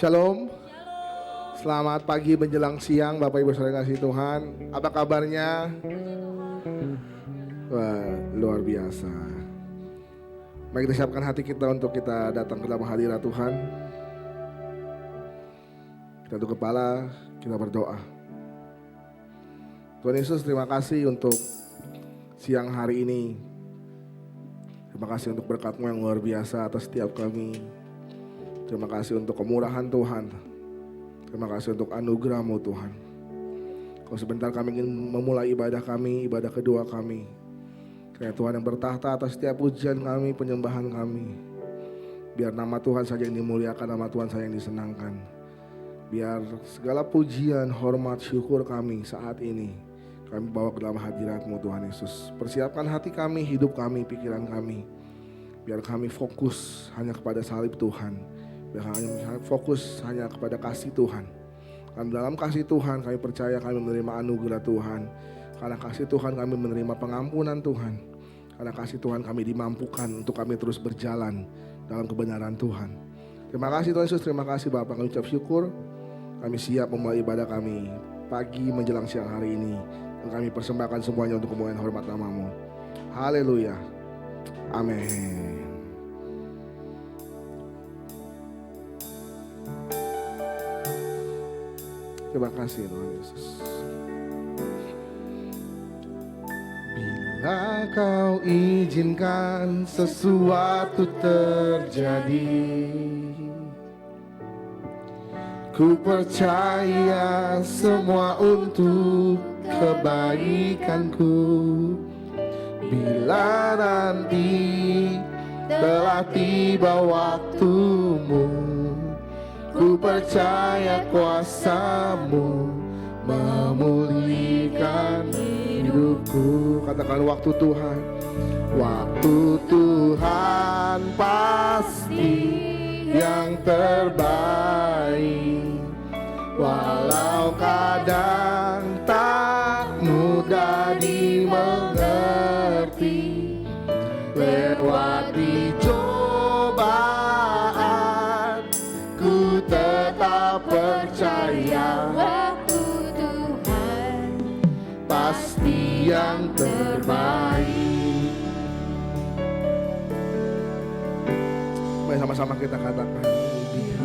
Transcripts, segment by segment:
Shalom. Selamat pagi menjelang siang Bapak Ibu Saudara kasih Tuhan. Apa kabarnya? Wah, luar biasa. Mari kita siapkan hati kita untuk kita datang ke dalam hadirat Tuhan. Kita tunduk kepala, kita berdoa. Tuhan Yesus, terima kasih untuk siang hari ini. Terima kasih untuk berkat-Mu yang luar biasa atas setiap kami. Terima kasih untuk kemurahan Tuhan. Terima kasih untuk anugerah-Mu Tuhan. Kalau sebentar kami ingin memulai ibadah kami, ibadah kedua kami. Karena Tuhan yang bertahta atas setiap pujian kami, penyembahan kami. Biar nama Tuhan saja yang dimuliakan, nama Tuhan saja yang disenangkan. Biar segala pujian, hormat, syukur kami saat ini kami bawa ke dalam hadirat-Mu Tuhan Yesus. Persiapkan hati kami, hidup kami, pikiran kami. Biar kami fokus hanya kepada salib Tuhan. Biar kami fokus hanya kepada kasih Tuhan. Karena dalam kasih Tuhan kami percaya kami menerima anugerah Tuhan. Karena kasih Tuhan kami menerima pengampunan Tuhan. Karena kasih Tuhan kami dimampukan untuk kami terus berjalan dalam kebenaran Tuhan. Terima kasih Tuhan Yesus, terima kasih Bapak. Kami ucap syukur. Kami siap memulai ibadah kami pagi menjelang siang hari ini. Dan kami persembahkan semuanya untuk kemuliaan hormat nama-Mu. Haleluya. Amin. Terima kasih Tuhan Yesus. Bila Kau izinkan sesuatu terjadi, ku percaya semua untuk kebaikanku. Bila nanti telah tiba waktumu, ku percaya kuasa-Mu memulihkan hidupku. Katakan waktu Tuhan. Waktu Tuhan pasti yang terbaik. Walau kadang tak mudah dimengerti, lewati cobaan ku tetap percaya. Waktu Tuhan Pasti yang terbaik. Mari sama-sama kita katakan.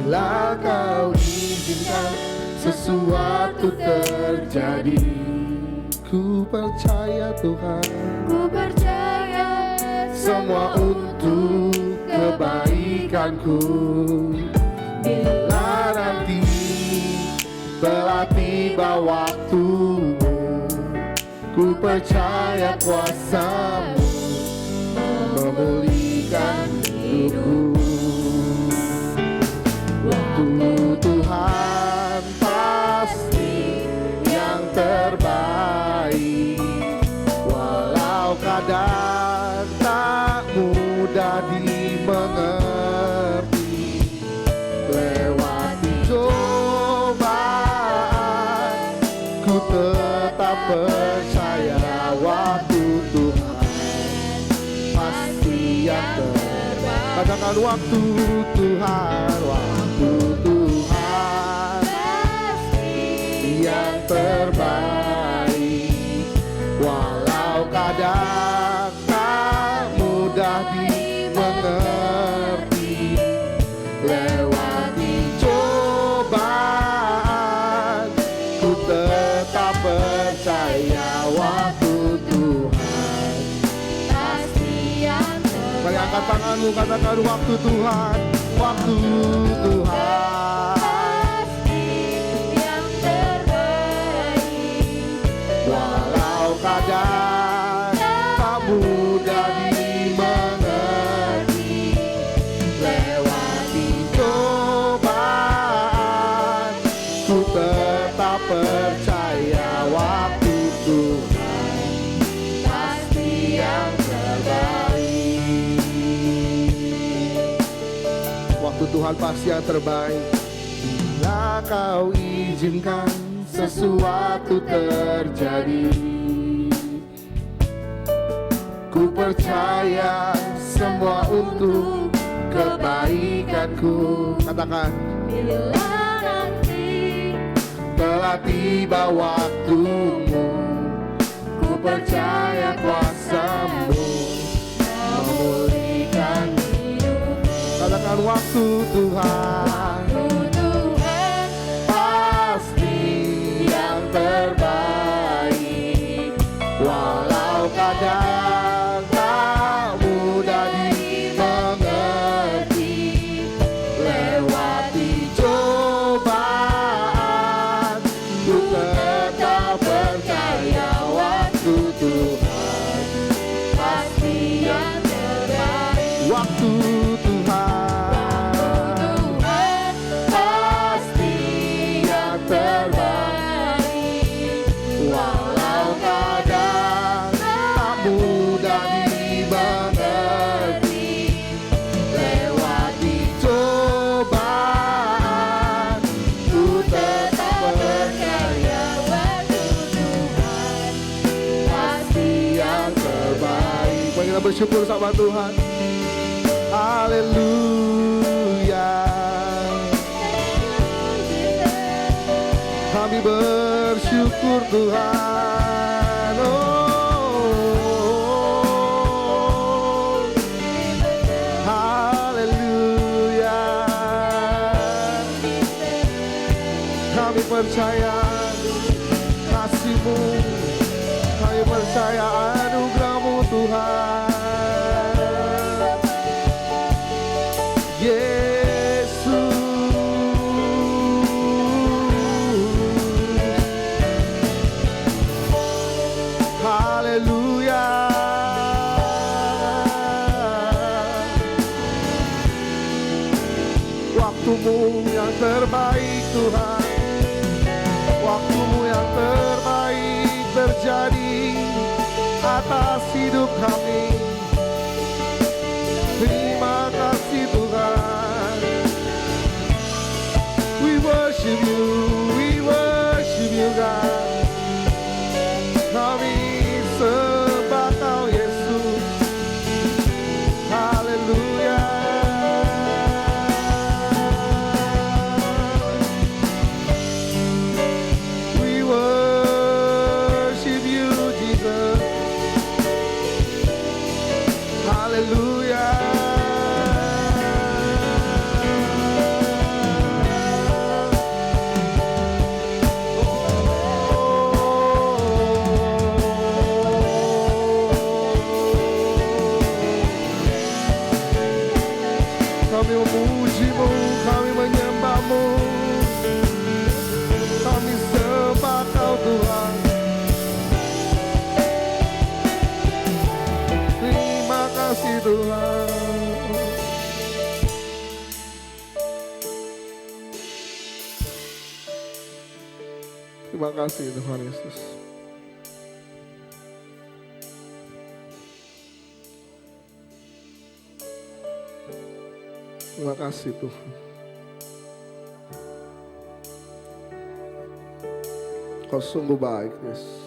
Bila Kau izinkan sesuatu terjadi, ku percaya Tuhan, ku percaya semua untuk kebaikanku. Bila nanti telah tiba waktumu, ku percaya kuasa-Mu memulihkan hidupku. Waktu Tuhan pasti yang terbaik. Walau kadang tak mudah dimengerti, lewati cobaan ku tetap percaya. Waktu Tuhan pasti yang terbaik. Katakan waktu Tuhan, waktu Tuhan pasti yang terbaik. Walau kadang tak mudah dimengerti, lewati cobaan ku tetap percaya. Waktu Tuhan pasti yang Mari angkat tanganmu, katakan waktu Tuhan, waktu Tuhan pasti yang terbaik. walau kadang tak mudah dimengerti, lewati cobaan ku tetap percaya. Waktu Tuhan pasti yang terbaik. Waktu Tuhan pasti yang terbaik. Bila Kau izinkan sesuatu terjadi, ku percaya semua untuk kebaikanku. Katakan, bila nanti telah tiba waktumu, ku percaya kuasa-Mu memulihkan hidup. Katakan, waktu Tuhan Tuhan pasti yang terbaik, walau kadang tak mudah dimengerti. Lewati cobaan, ku tetap percaya waktu Tuhan pasti yang terbaik. waktu Tuhan pasti yang terbaik, walau kadang tak mudah dimengerti. Lewati cobaan, ku tetap percaya Waktu Tuhan pasti yang terbaik. Mari kita bersyukur sama Tuhan. Haleluya. Kami bersyukur Tuhan. Oh, haleluya. Kami percaya kasih-Mu, kami percaya anugerah-Mu Tuhan. Yesus, haleluya. Waktu-Mu yang terbaik Tuhan, waktu-Mu yang terbaik terjadi atas hidup kami. Terima kasih Tuhan. We worship you God. Kami sembah Kau Yesus. Haleluya. We worship you Jesus. Haleluya. Kami memuji-Mu, kami menyembah-Mu, kami sembah Kau Tuhan. Terima kasih Tuhan. Terima kasih Tuhan Yesus. Terima kasih Tuhan. Kau sungguh baik Yesus.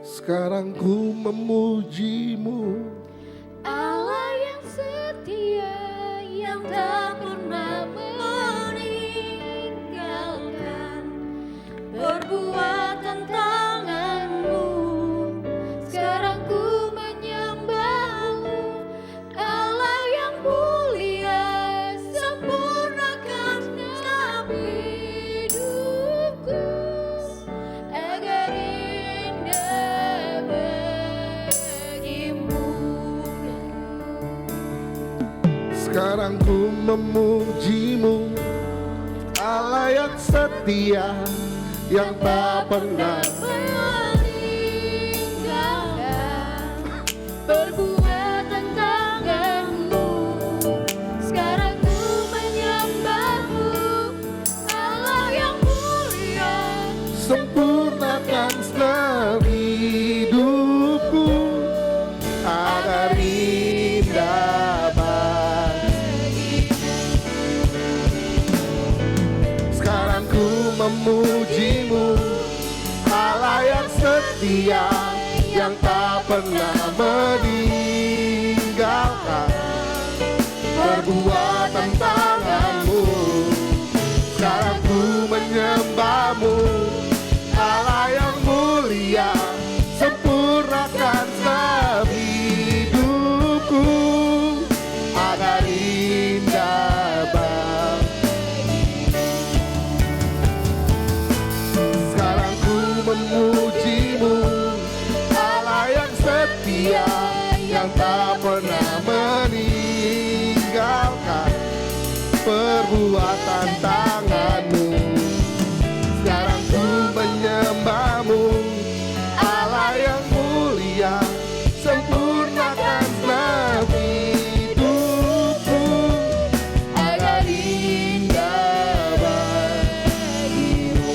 Sekarang ku memuji-Mu, Allah yang setia, yang tak pernah meninggalkan perbuatan tangan-Mu. Sekarang ku menyembah-Mu, Allah yang mulia, sempurnakan hidupku agar indah bagimu. sekarang ku memuji-Mu, Allah yang setia, yang tak pernah meninggalkan perbuatan tangan-Mu. Sekarang ku menyembah-Mu, Allah yang mulia, sempurnakan setiap hidupku agar indah bagimu. Sekarang ku memuji-Mu, setia yang tak pernah meninggalkan perbuatan tangan-Mu. Sekarang ku menyembah-Mu, Allah yang mulia, sempurnakan setiap hidupku agar indah bagimu. Sekarang ku memuji-Mu, Allah yang setia yang tak pernah meninggalkan perbuatan tangan-Mu. Sekarang ku menyembah-Mu, Allah yang mulia, sempurnakan setiap hidupku agar indah bagimu.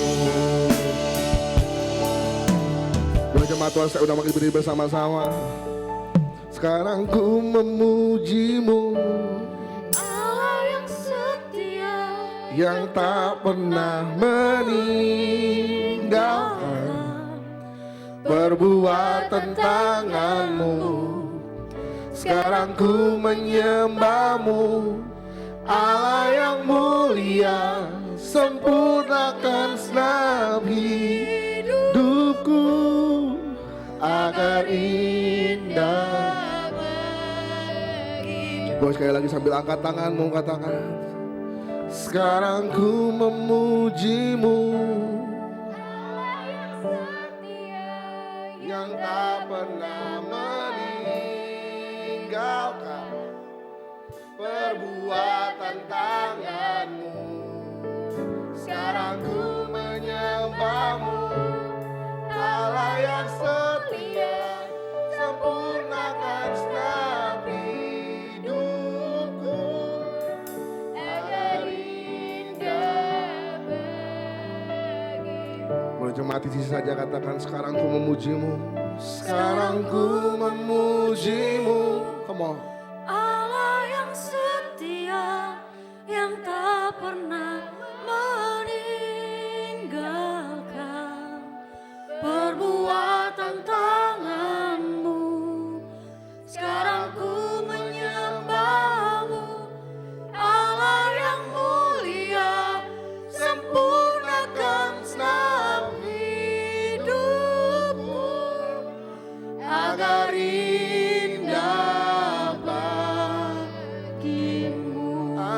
Dua jemaat Tuhan, saya udah makin berdiri bersama-sama. Sekarang ku memuji-Mu, Allah yang setia, yang tak pernah meninggalkan perbuatan tangan-Mu. Sekarang ku menyembah-Mu, Allah yang mulia, sempurnakan setiap hidupku agar indah. Boleh sekali lagi sambil angkat tanganmu, katakan, sekarang ku memuji-Mu, yang tak pernah meninggalkan perbuatan tangan-Mu. Sekarang ku menyembah-Mu, Allah yang setia, sempurnakan setiap hidupku agar indah bagimu. Boleh jemaat isi saja, katakan, sekarang ku memuji-Mu, sekarang ku memuji-Mu. Come on. Allah yang setia, yang tak pernah meninggalkan perbuatan tangan-Mu. Sekarang ku menyembah-Mu, Allah yang mulia, sempurnakan setiap hidupku Agar indah bagimu,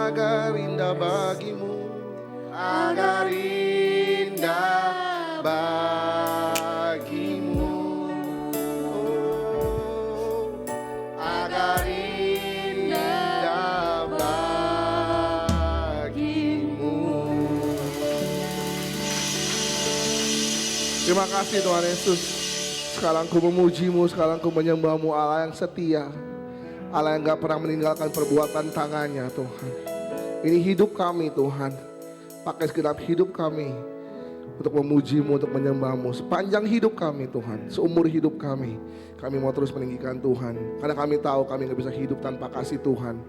agar indah bagimu, agar indah bagimu, oh, agar indah bagimu. Terima kasih Tuhan Yesus. Sekarang ku memuji-Mu, sekarang ku menyembah-Mu, Allah yang setia, Allah yang gak pernah meninggalkan perbuatan tangannya Tuhan. Ini hidup kami Tuhan, pakai segenap hidup kami untuk memuji-Mu, untuk menyembah-Mu. Sepanjang hidup kami Tuhan, seumur hidup kami mau terus meninggikan Tuhan. Karena kami tahu kami gak bisa hidup tanpa kasih Tuhan.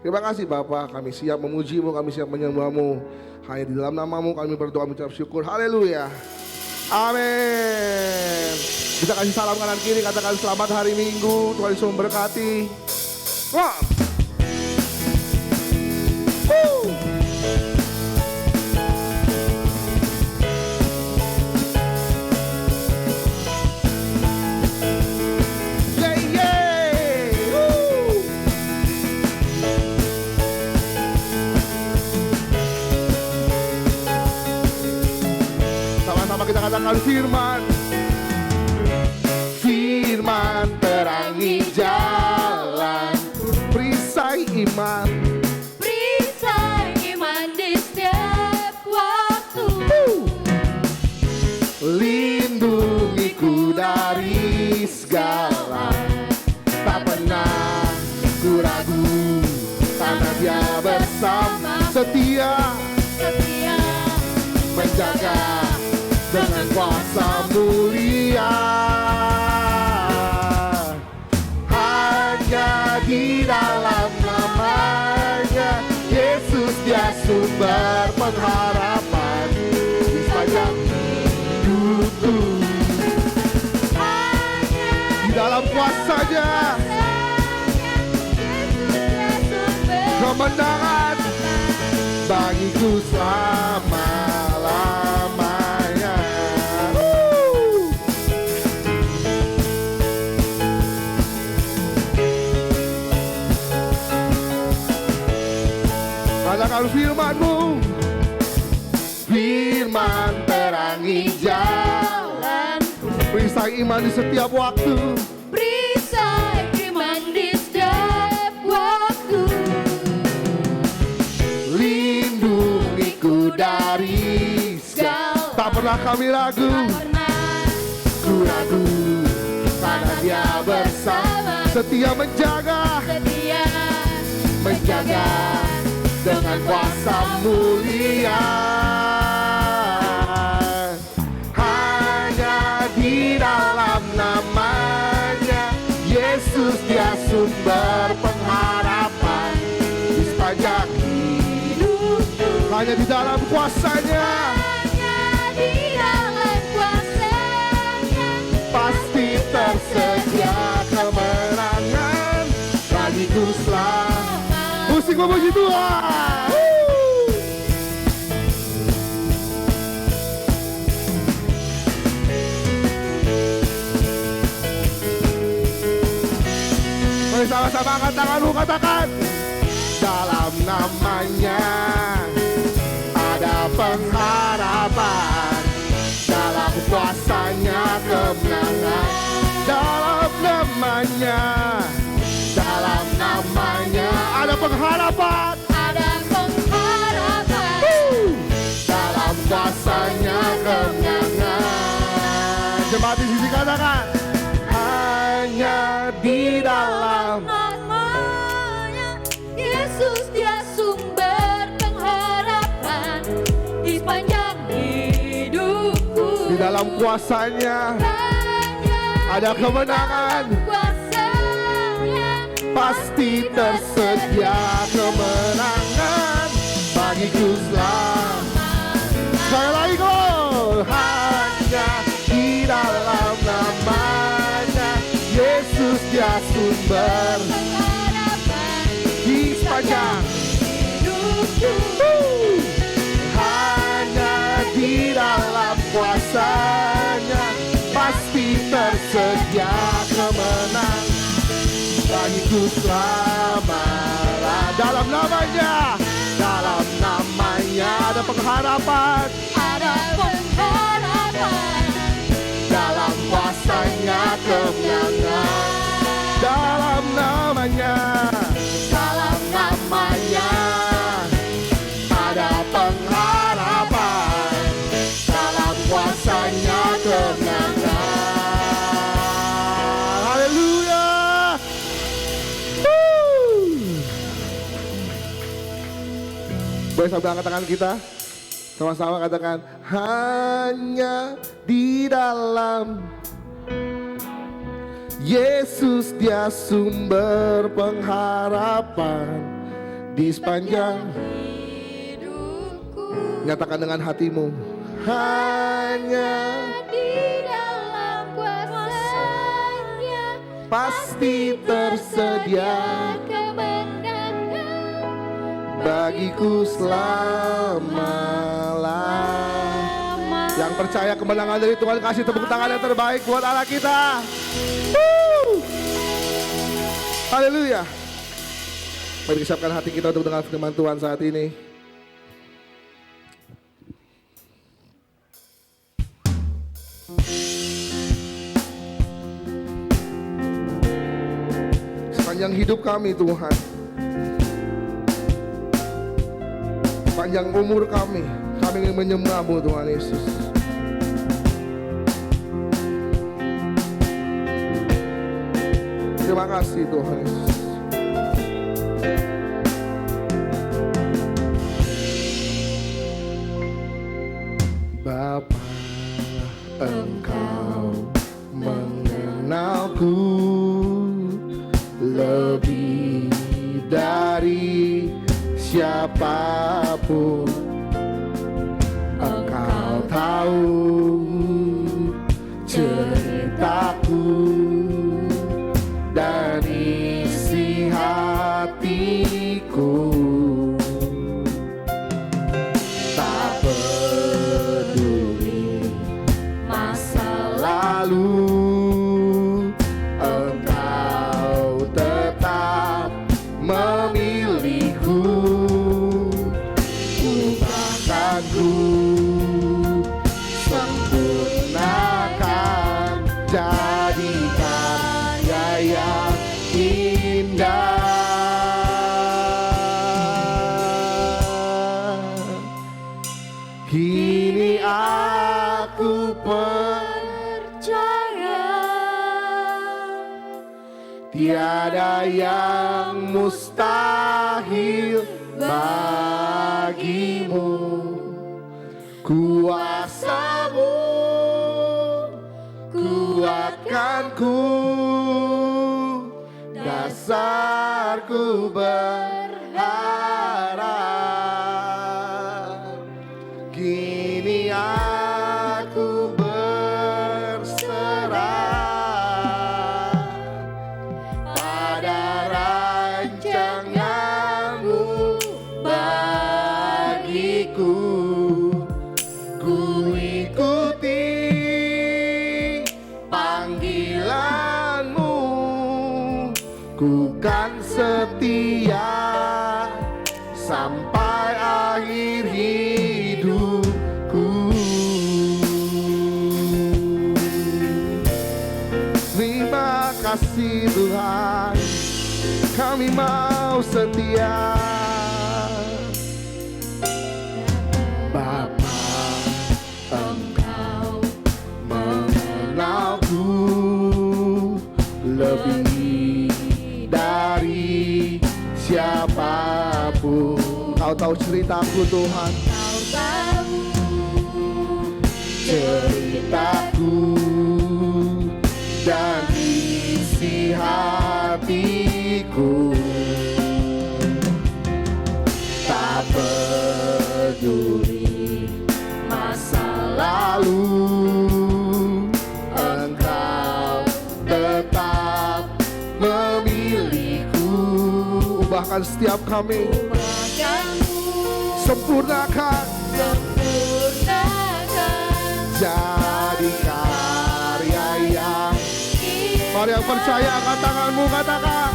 Terima kasih Bapa, kami siap memuji-Mu, kami siap menyembah-Mu. Hanya di dalam nama-Mu kami berdoa mengucap syukur. Haleluya. Amin. Bisa kasih salam kanan kiri, katakan selamat hari Minggu, Tuhan Yesus memberkati. Wah. Sama-sama kita katakan firman. Firman terangi jalan, perisai iman, perisai iman di setiap waktu. Lindungiku dari segala, tak pernah ku ragu, karena Dia bersama, setia menjaga dengan kuasa mulia. Hanya di dalam nama-Nya Yesus, Dia sumber pengharapan di sepanjang hidupku. kemenangan bagiku selama-lamanya. Katakan firman-Mu, firman terangi jalanku, perisai iman di setiap waktu, perisai iman di setiap waktu. Lindungiku dari segala, tak pernah kami ragu, ku ragu, karena Dia bersama, setia menjaga, dengan kuasa mulia. Hanya di dalam namanya Yesus, Dia sumber pengharapan di sepanjang hidupku. Hanya di dalam kuasanya, pasti tersedia kemenangan bagiku selama. Musik memuji Tuhan. Mari sama-sama angkat tanganmu, katakan, dalam namanya ada pengharapan, dalam kuasanya kemenangan, dalam namanya ada pengharapan, dalam kuasanya kemenangan. Jemaat di sisi katakan, hanya di dalam namanya Yesus, Dia sumber pengharapan di sepanjang hidupku. Di dalam kuasanya ada kemenangan, pasti tersedia kemenangan bagiku selama. Sekali lagi kok, hanya di dalam namanya Yesus, Dia sumber di sepanjang hidupku. Hanya di dalam kuasanya pasti tersedia kemenangan bagiku selama. Dalam namanya ada pengharapan, dalam kuasanya kemenangan. Dalam namanya ada pengharapan, dalam kuasanya kemenangan. Haleluya. Boleh sambil angkat tangan kita, sama-sama katakan, hanya di dalam Yesus, Dia sumber pengharapan di sepanjang hidupku. Nyatakan dengan hatimu, hanya di dalam kuasanya pasti tersedia kemenangan bagiku selama-lamanya. Yang percaya kemenangan dari Tuhan, kasih tepuk tangan yang terbaik buat Allah kita. Haleluya. Mari siapkan hati kita untuk dengar firman Tuhan saat ini. Sepanjang hidup kami Tuhan, sepanjang umur kami ingin menyembah-Mu Tuhan Yesus. Terima kasih Tuhan Yesus. Bapa, Engkau mengenalku lebih dari siapapun. Engkau tahu ceritaku dan isi hatiku. Kini aku percaya tiada yang mustahil bagimu. Kuasa-Mu kuatkanku, dasarku berharap. Kini aku berserah pada rancangan-Mu bagiku. Ku ikuti panggilan-Mu, ku kan setia sampai akhir hidupku. Terima kasih Tuhan, kami mau setia. Bapa, Engkau mengenalku lebih dari siapapun. Kau tahu ceritaku Tuhan, Kau tahu ceritaku dan isi hatiku. Tak peduli masa lalu, Engkau tetap memilihku. Bahkan setiap kami sempurnakan jadi karya yang. Mari yang percaya angkat tanganmu, katakan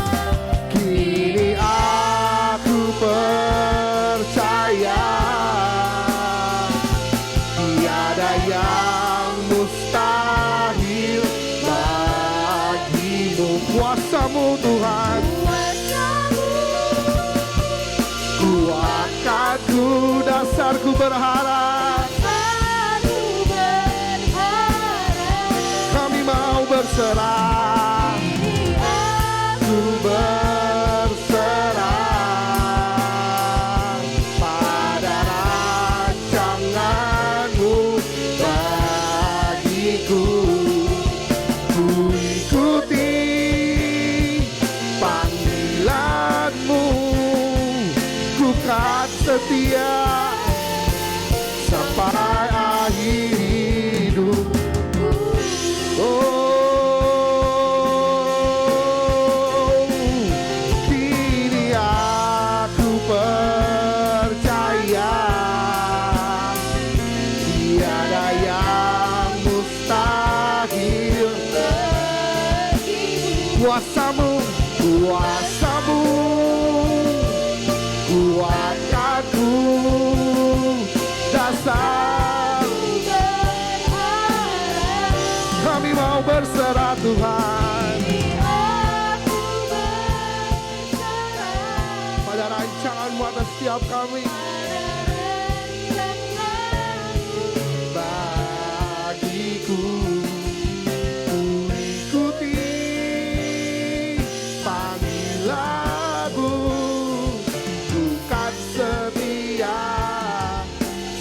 kini aku percaya tiada yang mustahil bagimu. Kuasa-Mu Tuhan kuatkanku, dasarku berharap. Kami mau berserah, ku berserah pada rancangan-Mu bagiku. Ku ikuti panggilan-Mu, ku kan setia sampai akhir hidup. Oh, kini aku percaya tiada yang mustahil. Kuasa-Mu, kuasa-Mu kuatkanku, dasar kami mau berserah Tuhan pada rancangan-Mu atas setiap kami. Bagiku ku ikuti panggilan-Mu, ku kan setia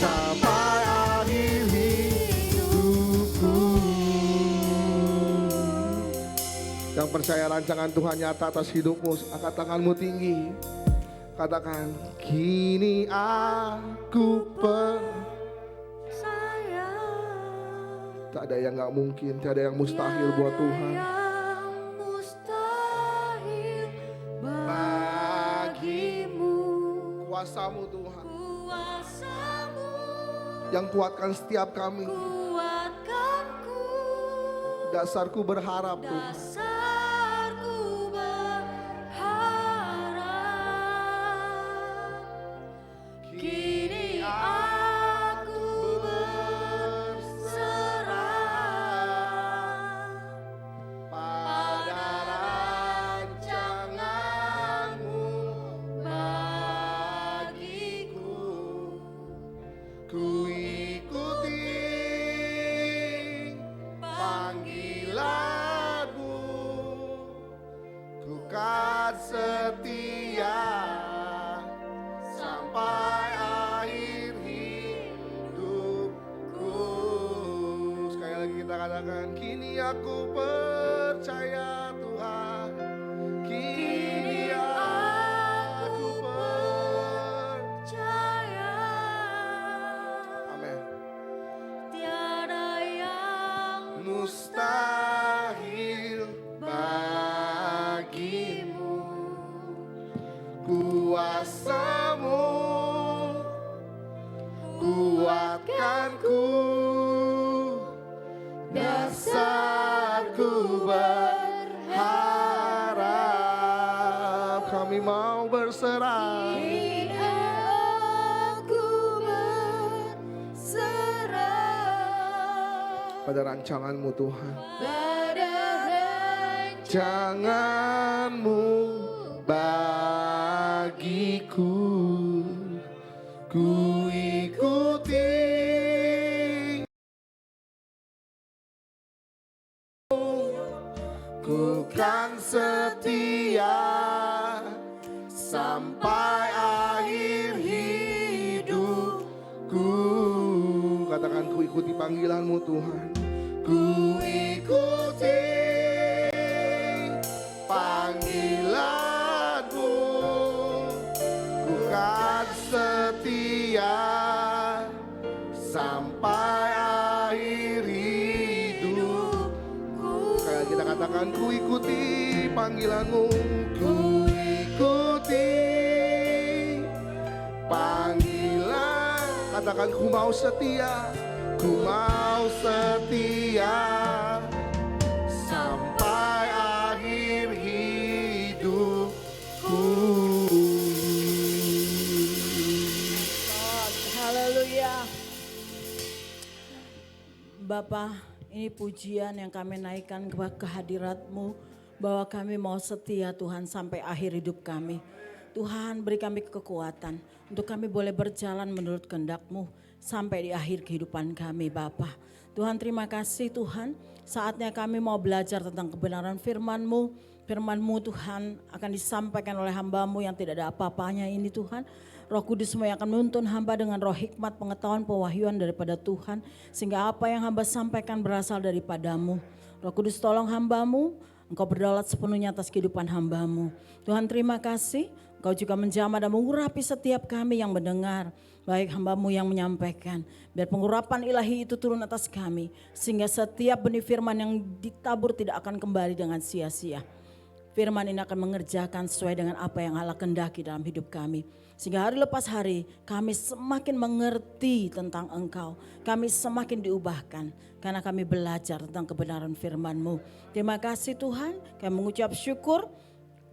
sampai akhir hidupku. Yang percaya rancangan Tuhan nyata atas hidupmu, angkat tanganmu tinggi. Katakan, kini aku percaya. Tak ada yang gak mungkin, tak ada yang mustahil buat Tuhan. bagimu. Kuasa-Mu Tuhan Kuasa-Mu yang kuatkan setiap kami. kuatkanku, Dasarku berharap Tuhan. dasarku berharap. Kini aku berserah Pada rancangan-Mu bagiku, ku Katakan kini aku percaya Tuhan. Kini aku percaya. Amin. Tiada yang Mustahil bagimu, kuasa-Mu kuatkanku, dasarku berharap. Kami mau berserah. Kini aku berserah Pada rancangan-Mu Tuhan. pada Rancangan-Mu bagiku, ku ikuti. Ku kan setia sampai akhir hidupku. Katakan ku ikuti panggilan-Mu Tuhan. Ku ikuti panggilan-Mu. Ku kan setia sampai akhir hidupku. Kayak kita katakan ku ikuti panggilan-Mu. Ku ikuti panggilan. Katakan ku mau setia. Ku mau setia sampai akhir hidupku. Haleluya. Bapa, ini pujian yang kami naikkan ke hadirat-Mu, bahwa kami mau setia Tuhan sampai akhir hidup kami. Tuhan, beri kami kekuatan untuk kami boleh berjalan menurut kehendak-Mu sampai di akhir kehidupan kami Bapa. Tuhan, terima kasih Tuhan, saatnya kami mau belajar tentang kebenaran firman-Mu. Firman-Mu Tuhan akan disampaikan oleh hamba-Mu yang tidak ada apa-apanya ini Tuhan. Roh Kudus-Mu yang akan menuntun hamba dengan roh hikmat, pengetahuan, pewahyuan daripada Tuhan. Sehingga apa yang hamba sampaikan berasal daripada-Mu. Roh Kudus tolong hamba-Mu, Engkau berdaulat sepenuhnya atas kehidupan hamba-Mu. Tuhan terima kasih, Engkau juga menjamah dan mengurapi setiap kami yang mendengar. Baik hamba-Mu yang menyampaikan. Biar pengurapan ilahi itu turun atas kami. Sehingga setiap benih firman yang ditabur tidak akan kembali dengan sia-sia. Firman ini akan mengerjakan sesuai dengan apa yang Allah kehendaki dalam hidup kami. Sehingga hari lepas hari kami semakin mengerti tentang Engkau. Kami semakin diubahkan karena kami belajar tentang kebenaran firman-Mu. Terima kasih Tuhan, kami mengucap syukur.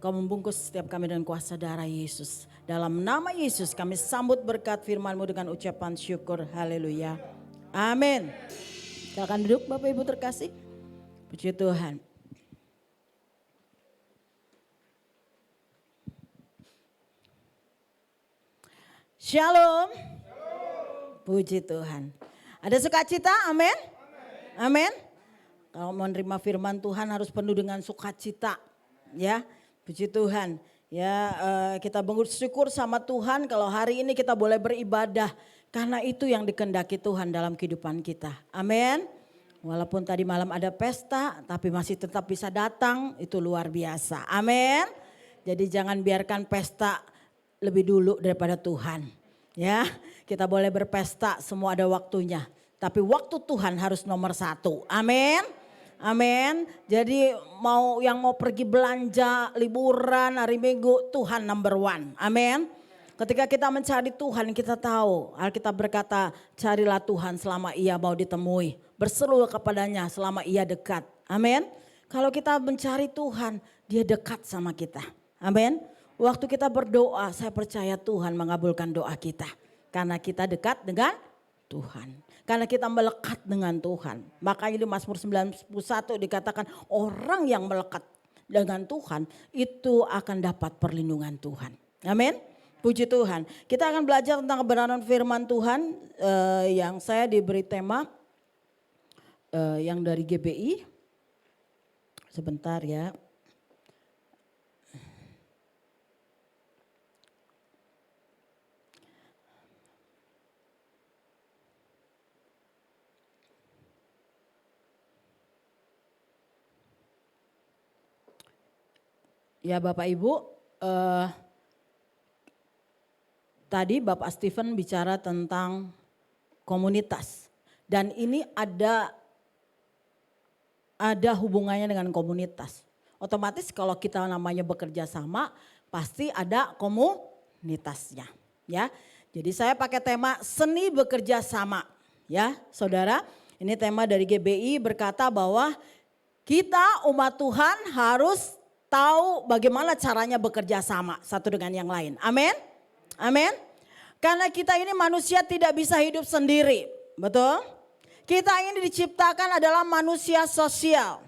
Kau membungkus setiap kami dengan kuasa darah Yesus. Dalam nama Yesus kami sambut berkat firman-Mu dengan ucapan syukur. Haleluya. Amin. Silakan duduk Bapak Ibu terkasih. Puji Tuhan. Shalom. Puji Tuhan. Ada sukacita? Amin. Amin. Kalau mau menerima firman Tuhan harus penuh dengan sukacita. Ya, puji Tuhan. Ya, kita bersyukur sama Tuhan kalau hari ini kita boleh beribadah. Karena itu yang dikehendaki Tuhan dalam kehidupan kita. Amin. Walaupun tadi malam ada pesta, tapi masih tetap bisa datang, itu luar biasa. Amin. Jadi jangan biarkan pesta lebih dulu daripada Tuhan. Ya, kita boleh berpesta, semua ada waktunya. Tapi waktu Tuhan harus nomor 1. Amin. Amin. Jadi yang mau pergi belanja, liburan, hari Minggu, Tuhan number 1. Amin. Ketika kita mencari Tuhan, kita tahu Alkitab berkata, carilah Tuhan selama ia mau ditemui. Berseru kepadanya selama ia dekat. Amin. Kalau kita mencari Tuhan, dia dekat sama kita. Amin. Waktu kita berdoa, saya percaya Tuhan mengabulkan doa kita. Karena kita dekat dengan Tuhan. Karena kita melekat dengan Tuhan. Makanya di Mazmur 91 dikatakan orang yang melekat dengan Tuhan itu akan dapat perlindungan Tuhan. Amin. Puji Tuhan. Kita akan belajar tentang kebenaran firman Tuhan yang saya diberi tema yang dari GBI. Sebentar ya. Ya Bapak Ibu, tadi Bapak Stephen bicara tentang komunitas. Dan ini ada hubungannya dengan komunitas. Otomatis kalau kita namanya bekerja sama, pasti ada komunitasnya. Ya, jadi saya pakai tema seni bekerja sama. Ya, saudara, ini tema dari GBI berkata bahwa kita umat Tuhan harus tahu bagaimana caranya bekerja sama satu dengan yang lain. Amin. Amin. Karena kita ini manusia tidak bisa hidup sendiri. Betul? Kita ini diciptakan adalah manusia sosial.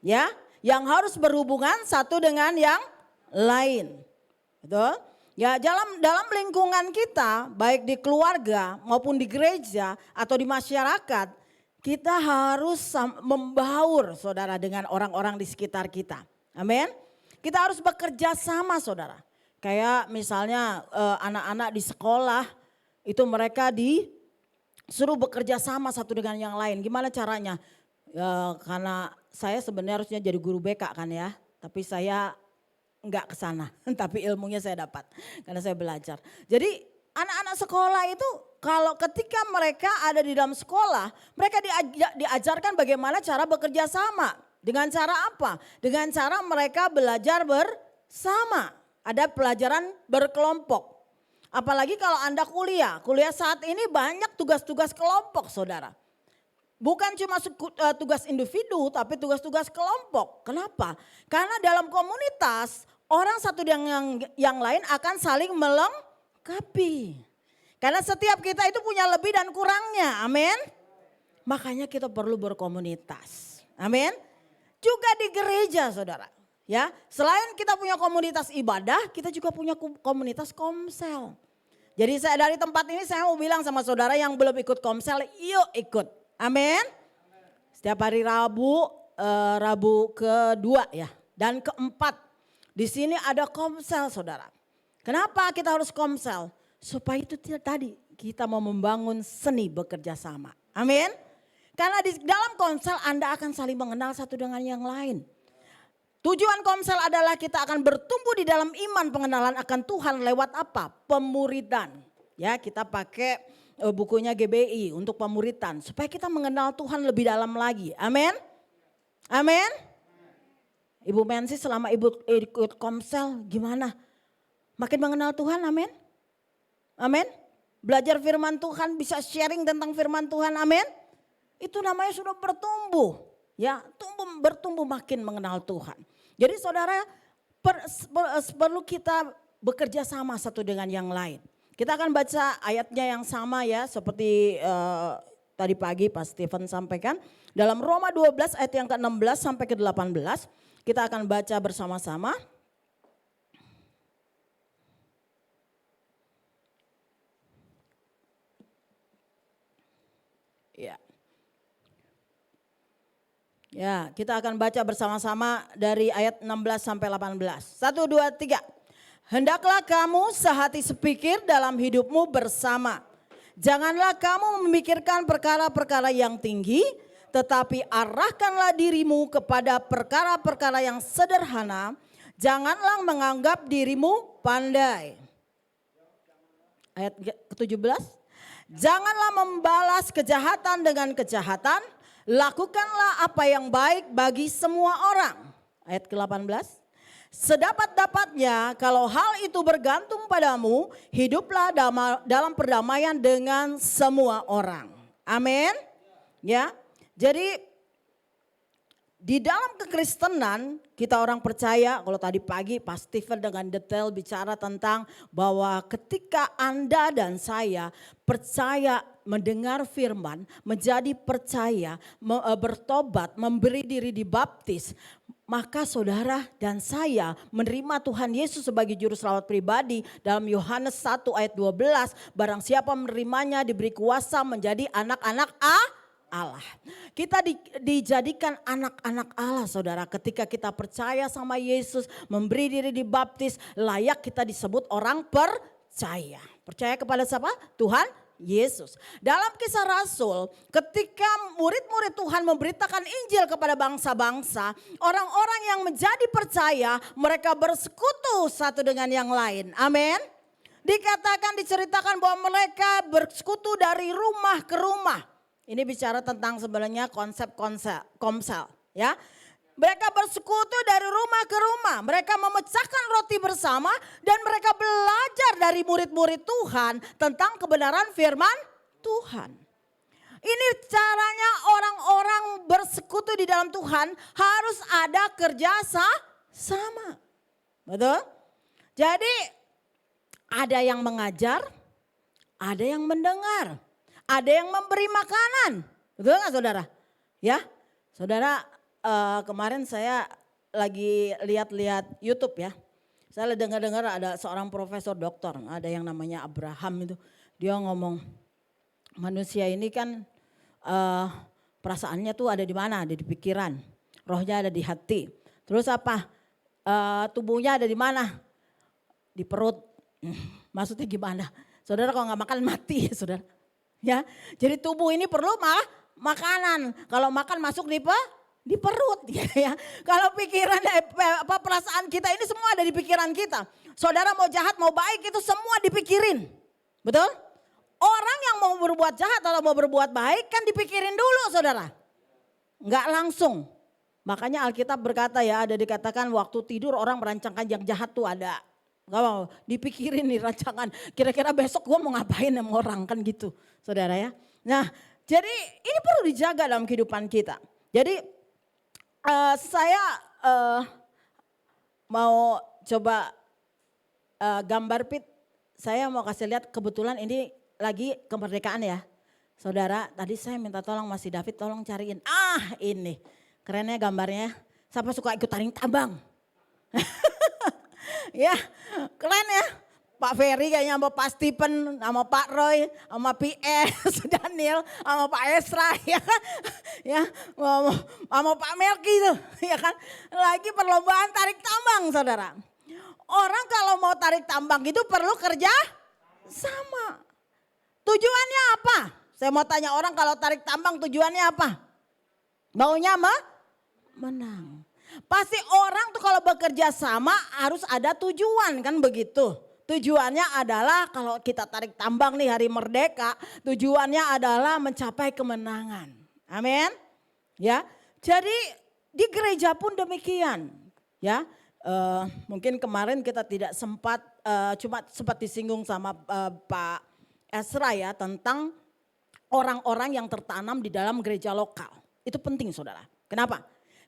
Ya, yang harus berhubungan satu dengan yang lain. Betul? Ya, dalam lingkungan kita, baik di keluarga maupun di gereja atau di masyarakat, kita harus membaur saudara dengan orang-orang di sekitar kita. Amin. Kita harus bekerja sama saudara. Kayak misalnya anak-anak di sekolah itu mereka disuruh bekerja sama satu dengan yang lain. Gimana caranya? Karena saya sebenarnya harusnya jadi guru BK kan ya. Tapi saya enggak ke sana. Tapi ilmunya saya dapat karena saya belajar. Jadi anak-anak sekolah itu kalau ketika mereka ada di dalam sekolah, mereka diajarkan bagaimana cara bekerja sama. Dengan cara apa? Dengan cara mereka belajar bersama. Ada pelajaran berkelompok. Apalagi kalau Anda kuliah saat ini banyak tugas-tugas kelompok saudara. Bukan cuma tugas individu tapi tugas-tugas kelompok. Kenapa? Karena dalam komunitas orang satu dengan yang lain akan saling melengkapi. Karena setiap kita itu punya lebih dan kurangnya, amin. Makanya kita perlu berkomunitas, amin. Juga di gereja saudara. Ya, selain kita punya komunitas ibadah, kita juga punya komunitas komsel. Jadi saya dari tempat ini saya mau bilang sama saudara yang belum ikut komsel, yuk ikut. Amin. Setiap hari Rabu kedua ya dan keempat. Di sini ada komsel saudara. Kenapa kita harus komsel? Supaya itu tadi kita mau membangun seni bekerja sama. Amin. Karena di dalam komsel Anda akan saling mengenal satu dengan yang lain. Tujuan komsel adalah kita akan bertumbuh di dalam iman pengenalan akan Tuhan lewat apa? Pemuridan. Ya, kita pakai bukunya GBI untuk pemuridan supaya kita mengenal Tuhan lebih dalam lagi. Amin. Amin. Ibu Mensi selama ibu ikut komsel gimana? Makin mengenal Tuhan, amin. Amin. Belajar firman Tuhan, bisa sharing tentang firman Tuhan, amin. Itu namanya sudah bertumbuh. Ya, bertumbuh makin mengenal Tuhan. Jadi saudara perlu kita bekerja sama satu dengan yang lain. Kita akan baca ayatnya yang sama ya seperti tadi pagi Pak Stephen sampaikan. Dalam Roma 12 ayat yang ke-16 sampai ke-18 kita akan baca bersama-sama. Ya. Ya, kita akan baca bersama-sama dari ayat 16 sampai 18. 1, 2, 3. Hendaklah kamu sehati sepikir dalam hidupmu bersama. Janganlah kamu memikirkan perkara-perkara yang tinggi, tetapi arahkanlah dirimu kepada perkara-perkara yang sederhana. Janganlah menganggap dirimu pandai. Ayat ke-17. Janganlah membalas kejahatan dengan kejahatan. Lakukanlah apa yang baik bagi semua orang. Ayat ke-18. Sedapat-dapatnya kalau hal itu bergantung padamu, hiduplah dalam perdamaian dengan semua orang. Amin. Ya. Jadi di dalam kekristenan kita orang percaya, kalau tadi pagi Pak Stephen dengan detail bicara tentang bahwa ketika Anda dan saya percaya mendengar firman, menjadi percaya, bertobat, memberi diri dibaptis, maka saudara dan saya menerima Tuhan Yesus sebagai juru selamat pribadi. Dalam Yohanes 1 ayat 12, barang siapa menerimanya diberi kuasa menjadi anak-anak Allah. Kita dijadikan anak-anak Allah saudara ketika kita percaya sama Yesus, memberi diri dibaptis, layak kita disebut orang percaya. Percaya kepada siapa? Tuhan Yesus. Dalam Kisah Rasul, ketika murid-murid Tuhan memberitakan Injil kepada bangsa-bangsa, orang-orang yang menjadi percaya, mereka bersekutu satu dengan yang lain. Amin. Dikatakan, diceritakan bahwa mereka bersekutu dari rumah ke rumah. Ini bicara tentang sebenarnya konsep komsel, ya. Mereka bersekutu dari rumah ke rumah. Mereka memecahkan roti bersama dan mereka belajar dari murid-murid Tuhan tentang kebenaran firman Tuhan. Ini caranya orang-orang bersekutu di dalam Tuhan, harus ada kerja sama. Betul? Jadi ada yang mengajar, ada yang mendengar, ada yang memberi makanan. Betul nggak saudara? Ya, saudara. Kemarin saya lagi lihat-lihat YouTube ya. Saya dengar-dengar ada seorang profesor doktor, ada yang namanya Abraham itu. Dia ngomong, manusia ini kan perasaannya tuh ada di mana? Ada di pikiran. Rohnya ada di hati. Terus apa? Tubuhnya ada di mana? Di perut. Maksudnya gimana? Saudara kalau nggak makan mati ya saudara. Ya, jadi tubuh ini perlu makanan. Kalau makan masuk di perut ya. Kalau pikiran perasaan kita ini semua ada di pikiran kita. Saudara mau jahat mau baik itu semua dipikirin. Betul? Orang yang mau berbuat jahat atau mau berbuat baik kan dipikirin dulu saudara. Enggak langsung. Makanya Alkitab berkata ya, ada dikatakan waktu tidur orang merancangkan yang jahat tuh ada. Gak mau dipikirin nih rancangan. Kira-kira besok gue mau ngapain sama orang kan gitu saudara ya. Nah jadi ini perlu dijaga dalam kehidupan kita. Jadi saya mau coba gambar Pit. Saya mau kasih lihat, kebetulan ini lagi kemerdekaan ya. Saudara, tadi saya minta tolong Mas David tolong cariin. Ini kerennya gambarnya. Siapa suka ikut taring tambang? Ya, keren ya. Pak Ferry kayaknya sama Pak Stephen, sama Pak Roy, sama PS, Daniel, sama Pak Esra ya kan. Ya, sama Pak Melki tuh ya kan. Lagi perlombaan tarik tambang saudara. Orang kalau mau tarik tambang itu perlu kerja sama. Tujuannya apa? Saya mau tanya orang kalau tarik tambang tujuannya apa? Maunya menang. Pasti orang tuh kalau bekerja sama harus ada tujuan kan begitu. Tujuannya adalah kalau kita tarik tambang nih hari merdeka, tujuannya adalah mencapai kemenangan. Amin. Ya. Jadi di gereja pun demikian. Ya. Mungkin kemarin kita tidak sempat cuma sempat disinggung sama Pak Esra ya tentang orang-orang yang tertanam di dalam gereja lokal. Itu penting saudara. Kenapa?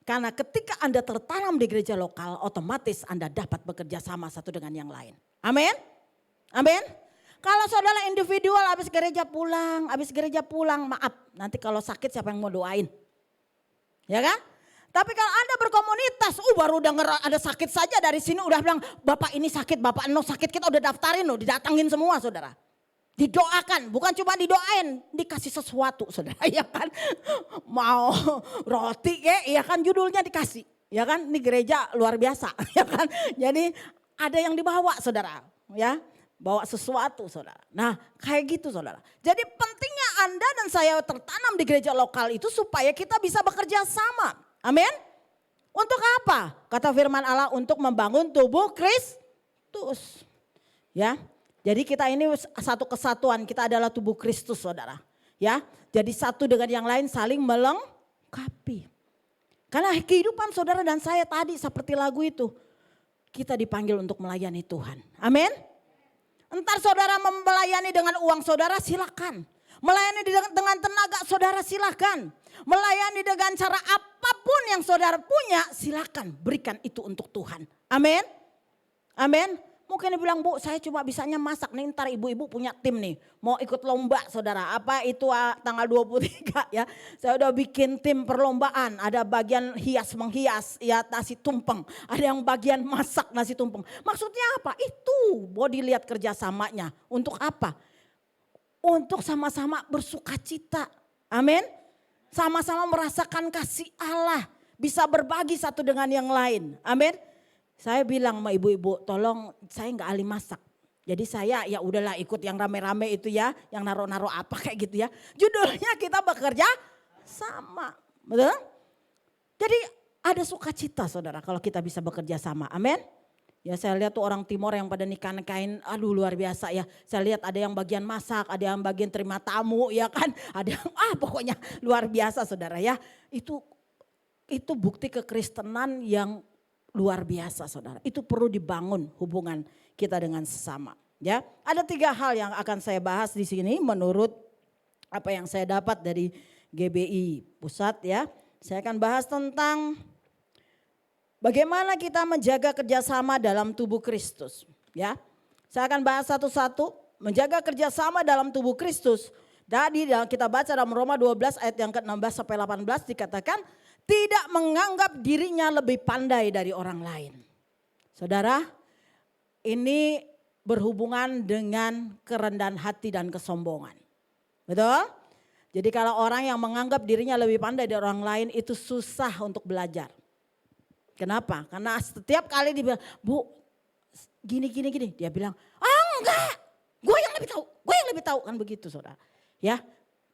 Karena ketika Anda tertanam di gereja lokal, otomatis Anda dapat bekerja sama satu dengan yang lain. Amin? Amin? Kalau saudara individual habis gereja pulang, maaf. Nanti kalau sakit siapa yang mau doain? Ya kan? Tapi kalau Anda berkomunitas, baru denger ada sakit saja dari sini udah bilang, Bapak ini sakit, Bapak no sakit, kita udah daftarin loh, didatangin semua saudara. Didoakan, bukan cuma didoain, dikasih sesuatu saudara, ya kan. Mau roti ya kan judulnya dikasih, ya kan. Ini gereja luar biasa, ya kan. Jadi ada yang dibawa saudara, ya. Bawa sesuatu saudara. Nah kayak gitu saudara. Jadi pentingnya Anda dan saya tertanam di gereja lokal itu supaya kita bisa bekerja sama. Amin. Untuk apa? Kata firman Allah untuk membangun tubuh Kristus. Ya. Jadi kita ini satu kesatuan, kita adalah tubuh Kristus saudara. Ya, jadi satu dengan yang lain saling melengkapi. Karena kehidupan saudara dan saya tadi seperti lagu itu. Kita dipanggil untuk melayani Tuhan. Amin. Entar saudara melayani dengan uang saudara silakan. Melayani dengan tenaga saudara silakan. Melayani dengan cara apapun yang saudara punya silakan. Berikan itu untuk Tuhan. Amin. Amin. Mungkin dia bilang, Bu saya cuma bisanya masak nih, ntar ibu-ibu punya tim nih. Mau ikut lomba saudara, apa itu tanggal 23 ya. Saya udah bikin tim perlombaan, ada bagian hias menghias ya nasi tumpeng. Ada yang bagian masak nasi tumpeng. Maksudnya apa? Itu mau dilihat kerjasamanya. Untuk apa? Untuk sama-sama bersuka cita. Amin. Sama-sama merasakan kasih Allah. Bisa berbagi satu dengan yang lain. Amin. Saya bilang sama ibu-ibu, tolong saya nggak ahli masak. Jadi saya ya udahlah ikut yang rame-rame itu ya, yang naruh-naruh apa kayak gitu ya. Judulnya kita bekerja sama, betul? Jadi ada sukacita saudara kalau kita bisa bekerja sama, amin. Ya saya lihat tuh orang Timor yang pada nikah-nikahin, aduh luar biasa ya. Saya lihat ada yang bagian masak, ada yang bagian terima tamu ya kan. Ada yang pokoknya luar biasa saudara ya. Itu bukti kekristenan yang luar biasa saudara. Itu perlu dibangun hubungan kita dengan sesama. Ya, ada 3 hal yang akan saya bahas di sini menurut apa yang saya dapat dari GBI Pusat ya. Saya akan bahas tentang bagaimana kita menjaga kerjasama dalam tubuh Kristus. Ya, saya akan bahas satu-satu menjaga kerjasama dalam tubuh Kristus. Tadi kita baca dalam Roma 12 ayat yang ke-16 sampai 18 dikatakan tidak menganggap dirinya lebih pandai dari orang lain. Saudara, ini berhubungan dengan kerendahan hati dan kesombongan. Betul? Jadi kalau orang yang menganggap dirinya lebih pandai dari orang lain itu susah untuk belajar. Kenapa? Karena setiap kali dia bilang, Bu gini. Dia bilang, enggak, gue yang lebih tahu. Kan begitu saudara. Ya,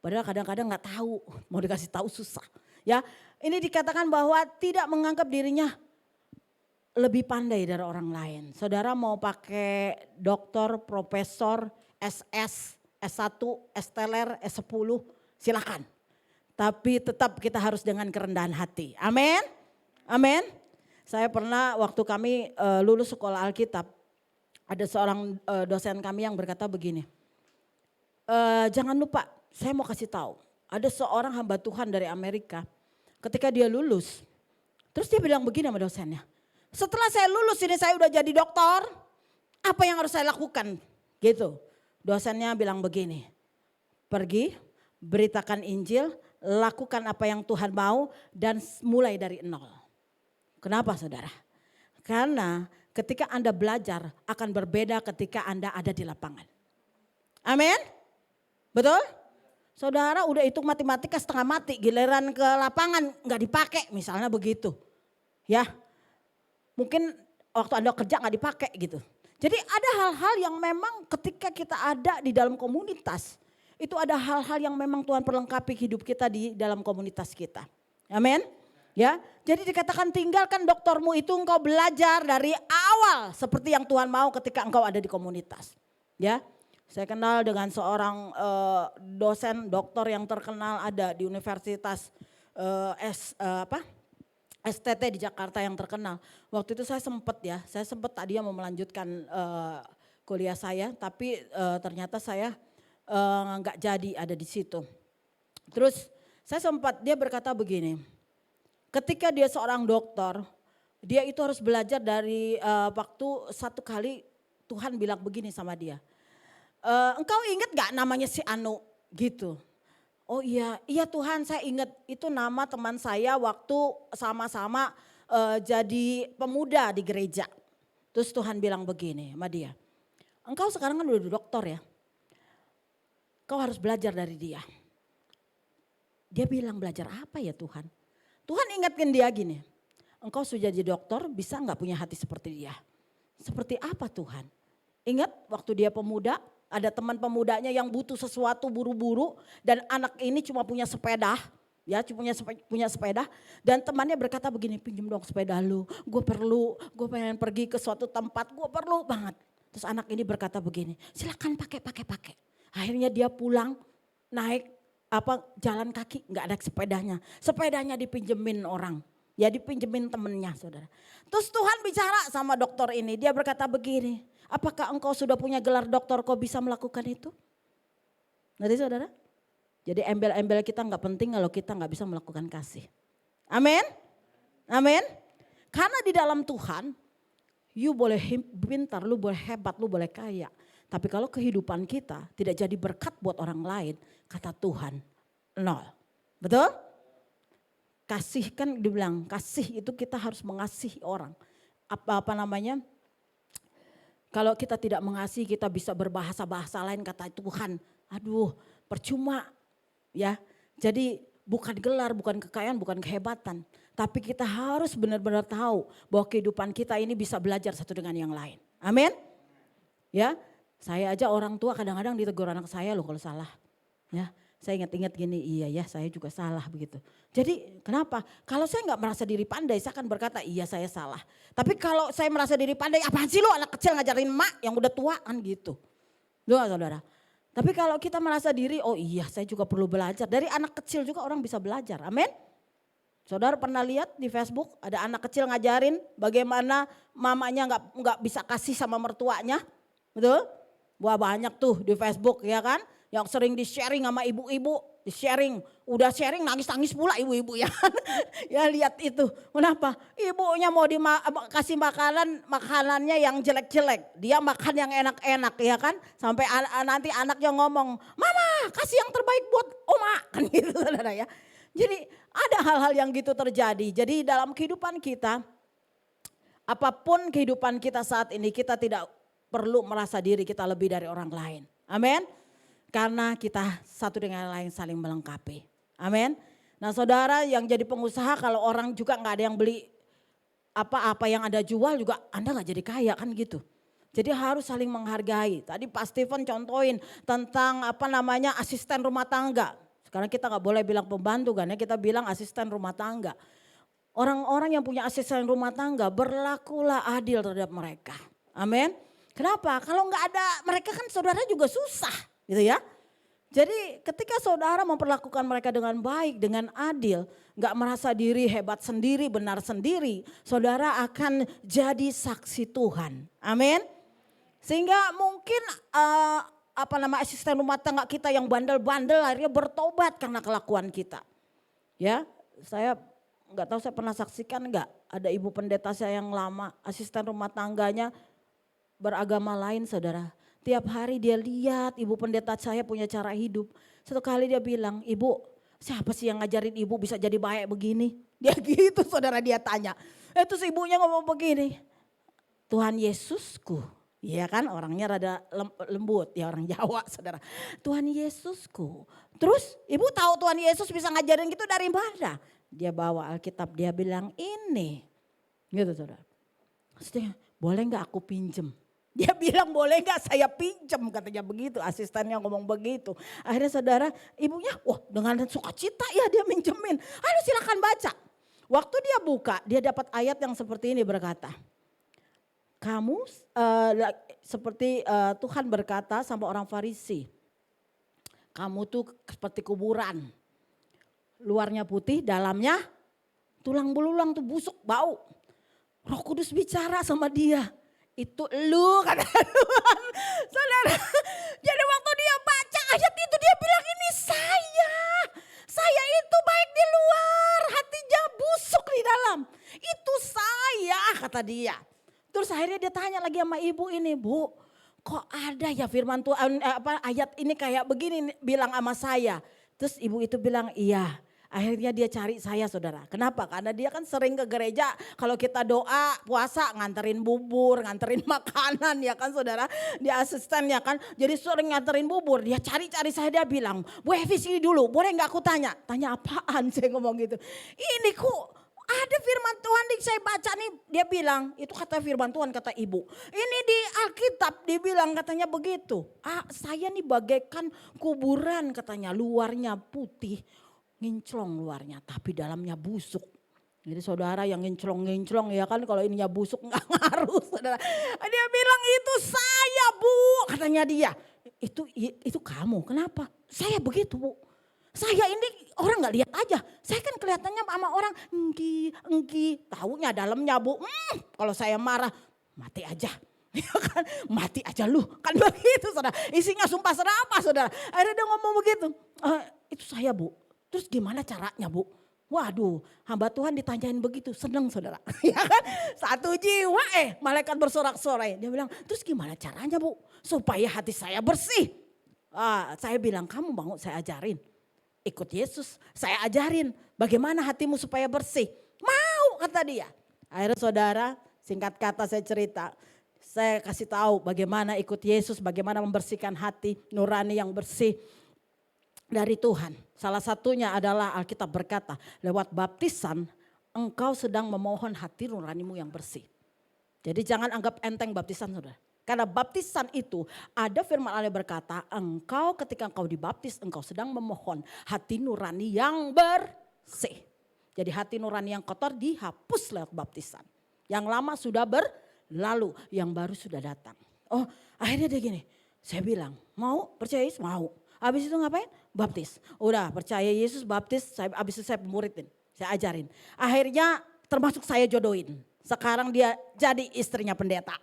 padahal kadang-kadang gak tahu, mau dikasih tahu susah. Ya, ini dikatakan bahwa tidak menganggap dirinya lebih pandai dari orang lain. Saudara mau pakai doktor, profesor, SS, S1, S-teler, S10, silakan. Tapi tetap kita harus dengan kerendahan hati. Amin. Amin. Saya pernah waktu kami lulus sekolah Alkitab, ada seorang dosen kami yang berkata begini. Jangan lupa, saya mau kasih tahu. Ada seorang hamba Tuhan dari Amerika, ketika dia lulus, terus dia bilang begini sama dosennya. Setelah saya lulus ini saya udah jadi dokter, apa yang harus saya lakukan? Gitu. Dosennya bilang begini, pergi, beritakan Injil, lakukan apa yang Tuhan mau dan mulai dari nol. Kenapa saudara? Karena ketika Anda belajar akan berbeda ketika Anda ada di lapangan. Amin? Betul? Saudara udah hitung matematika setengah mati, giliran ke lapangan nggak dipakai misalnya begitu. Ya. Mungkin waktu Anda kerja nggak dipakai gitu. Jadi ada hal-hal yang memang ketika kita ada di dalam komunitas, itu ada hal-hal yang memang Tuhan perlengkapi hidup kita di dalam komunitas kita. Amin. Ya, jadi dikatakan tinggalkan doktormu itu engkau belajar dari awal seperti yang Tuhan mau ketika engkau ada di komunitas. Ya, saya kenal dengan seorang dosen doktor yang terkenal ada di Universitas STT di Jakarta yang terkenal. Waktu itu saya sempat tadinya mau melanjutkan kuliah saya, tapi ternyata saya nggak jadi ada di situ. Terus dia berkata begini, ketika dia seorang dokter, dia itu harus belajar dari waktu satu kali Tuhan bilang begini sama dia, engkau ingat gak namanya si Anu gitu. Oh iya Tuhan saya ingat itu nama teman saya waktu sama-sama jadi pemuda di gereja. Terus Tuhan bilang begini sama dia, engkau sekarang kan udah dokter ya, kau harus belajar dari dia. Dia bilang belajar apa ya Tuhan? Tuhan ingatkan dia gini, engkau sudah jadi dokter bisa gak punya hati seperti dia? Seperti apa Tuhan? Ingat waktu dia pemuda, ada teman pemudanya yang butuh sesuatu buru-buru dan anak ini cuma punya sepeda, ya punya sepeda dan temannya berkata begini, pinjam dong sepeda lu, gue pengen pergi ke suatu tempat, gue perlu banget. Terus anak ini berkata begini, silakan pakai. Akhirnya dia pulang naik jalan kaki, nggak ada sepedanya dipinjemin orang. Ya dipinjemin temennya saudara. Terus Tuhan bicara sama dokter ini, dia berkata begini, apakah engkau sudah punya gelar dokter kau bisa melakukan itu? Nanti saudara? Jadi embel-embel kita nggak penting kalau kita nggak bisa melakukan kasih. Amin? Amin? Karena di dalam Tuhan, you boleh pintar, lu boleh hebat, lu boleh kaya. Tapi kalau kehidupan kita tidak jadi berkat buat orang lain, kata Tuhan, nol. Betul? Kasih kan dibilang, kasih itu kita harus mengasihi orang. Apa namanya? Kalau kita tidak mengasihi kita bisa berbahasa-bahasa lain kata Tuhan. Aduh percuma ya. Jadi bukan gelar, bukan kekayaan, bukan kehebatan. Tapi kita harus benar-benar tahu bahwa kehidupan kita ini bisa belajar satu dengan yang lain. Amin. Ya. Saya aja orang tua kadang-kadang ditegur anak saya loh kalau salah. Ya, saya ingat-ingat gini, iya ya saya juga salah begitu. Jadi kenapa? Kalau saya nggak merasa diri pandai, saya akan berkata iya saya salah. Tapi kalau saya merasa diri pandai, apaan sih lo anak kecil ngajarin mak yang udah tua kan gitu. Loh saudara. Tapi kalau kita merasa diri, oh iya saya juga perlu belajar. Dari anak kecil juga orang bisa belajar, amin. Saudara pernah lihat di Facebook ada anak kecil ngajarin bagaimana mamanya nggak bisa kasih sama mertuanya, betul? Wah banyak tuh di Facebook ya kan, yang sering di sharing sama ibu-ibu, di sharing, udah sharing nangis-nangis pula ibu-ibu ya kan. Ya lihat itu, kenapa? Ibunya mau dikasih makanannya yang jelek-jelek, dia makan yang enak-enak ya kan. Sampai nanti anaknya ngomong, mama kasih yang terbaik buat oma, kan gitu saudara ya. Jadi ada hal-hal yang gitu terjadi, jadi dalam kehidupan kita, apapun kehidupan kita saat ini kita tidak perlu merasa diri kita lebih dari orang lain. Amin. Karena kita satu dengan yang lain saling melengkapi. Amin. Nah saudara yang jadi pengusaha kalau orang juga nggak ada yang beli apa-apa yang Anda jual juga Anda nggak jadi kaya kan gitu. Jadi harus saling menghargai. Tadi Pak Stephen contohin tentang asisten rumah tangga. Sekarang kita nggak boleh bilang pembantu kan ya, kita bilang asisten rumah tangga. Orang-orang yang punya asisten rumah tangga berlakulah adil terhadap mereka. Amin. Kenapa? Kalau nggak ada mereka kan saudara juga susah gitu ya. Jadi ketika saudara memperlakukan mereka dengan baik, dengan adil, nggak merasa diri hebat sendiri, benar sendiri, saudara akan jadi saksi Tuhan. Amin. Sehingga mungkin asisten rumah tangga kita yang bandel-bandel akhirnya bertobat karena kelakuan kita. Ya, saya nggak tahu saya pernah saksikan nggak ada ibu pendeta saya yang lama asisten rumah tangganya beragama lain saudara. Tiap hari dia lihat ibu pendeta saya punya cara hidup. Satu kali dia bilang, ibu siapa sih yang ngajarin ibu bisa jadi baik begini? Dia gitu saudara dia tanya. Terus ibunya ngomong begini, Tuhan Yesusku. Iya kan orangnya rada lembut ya orang Jawa saudara. Tuhan Yesusku. Terus ibu tahu Tuhan Yesus bisa ngajarin gitu dari mana? Dia bawa Alkitab dia bilang ini. Gitu saudara. Maksudnya boleh gak aku pinjem? Dia bilang boleh gak saya pinjam katanya begitu, asistennya ngomong begitu. Akhirnya saudara ibunya wah dengan sukacita ya dia minjemin. Ayo silakan baca. Waktu dia buka dia dapat ayat yang seperti ini berkata. Kamu seperti Tuhan berkata sama orang Farisi. Kamu tuh seperti kuburan. Luarnya putih dalamnya tulang belulang tuh busuk bau. Roh Kudus bicara sama dia. Itu lu kata Tuhan. Saudara, jadi waktu dia baca ayat itu dia bilang ini saya. Saya itu baik di luar, hatinya busuk di dalam. Itu saya kata dia. Terus akhirnya dia tanya lagi sama ibu ini, Bu, kok ada ya firman Tuhan ayat ini kayak begini bilang sama saya. Terus ibu itu bilang iya. Akhirnya dia cari saya saudara. Kenapa? Karena dia kan sering ke gereja. Kalau kita doa puasa nganterin bubur, nganterin makanan ya kan saudara. Dia asisten ya kan. Jadi sering nganterin bubur. Dia cari-cari saya dia bilang. Bu Evi sini dulu boleh gak aku tanya? Tanya apaan saya ngomong gitu. Ini kok ada firman Tuhan yang saya baca nih. Dia bilang itu kata firman Tuhan kata ibu. Ini di Alkitab dibilang katanya begitu. Saya nih bagaikan kuburan katanya luarnya putih. Nginclong luarnya tapi dalamnya busuk. Jadi saudara yang nginclong ya kan kalau ininya busuk nggak ngaruh saudara. Dia bilang itu saya Bu katanya dia. Itu kamu kenapa? Saya begitu Bu. Saya ini orang nggak lihat aja. Saya kan kelihatannya sama orang enggi. Taunya dalamnya Bu. Kalau saya marah mati aja. Ya kan mati aja lu kan begitu saudara. Isinya sumpah serapah saudara. Akhirnya dia ngomong begitu. Itu saya Bu. Terus gimana caranya Bu? Waduh hamba Tuhan ditanyain begitu seneng saudara. Ya kan satu jiwa malaikat bersorak-sorai. Dia bilang terus gimana caranya Bu? Supaya hati saya bersih. Saya bilang kamu mau saya ajarin. Ikut Yesus saya ajarin. Bagaimana hatimu supaya bersih. Mau kata dia. Akhirnya saudara singkat kata saya cerita. Saya kasih tahu bagaimana ikut Yesus. Bagaimana membersihkan hati nurani yang bersih. Dari Tuhan. Salah satunya adalah Alkitab berkata, lewat baptisan engkau sedang memohon hati nuranimu yang bersih. Jadi jangan anggap enteng baptisan saudara. Karena baptisan itu ada firman Allah berkata, engkau ketika engkau dibaptis engkau sedang memohon hati nurani yang bersih. Jadi hati nurani yang kotor dihapus lewat baptisan. Yang lama sudah berlalu, yang baru sudah datang. Oh akhirnya dia gini, saya bilang mau percaya Yesus? Mau. Habis itu ngapain? Baptis. Udah percaya Yesus baptis, habis itu saya muridin, saya ajarin. Akhirnya termasuk saya jodohin. Sekarang dia jadi istrinya pendeta.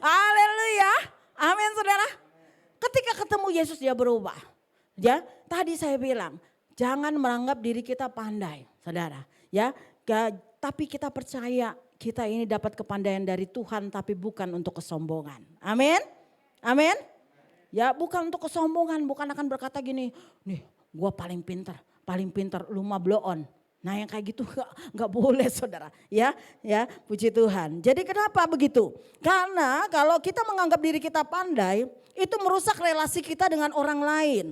Haleluya. Amin saudara. Ketika ketemu Yesus dia berubah. Ya, tadi saya bilang jangan menganggap diri kita pandai saudara. Ya, tapi kita percaya kita ini dapat kepandaian dari Tuhan tapi bukan untuk kesombongan. Amin. Amin. Ya bukan untuk kesombongan, bukan akan berkata gini, nih gua paling pintar, lu mah blow on. Nah yang kayak gitu nggak boleh saudara, ya puji Tuhan. Jadi kenapa begitu? Karena kalau kita menganggap diri kita pandai, itu merusak relasi kita dengan orang lain,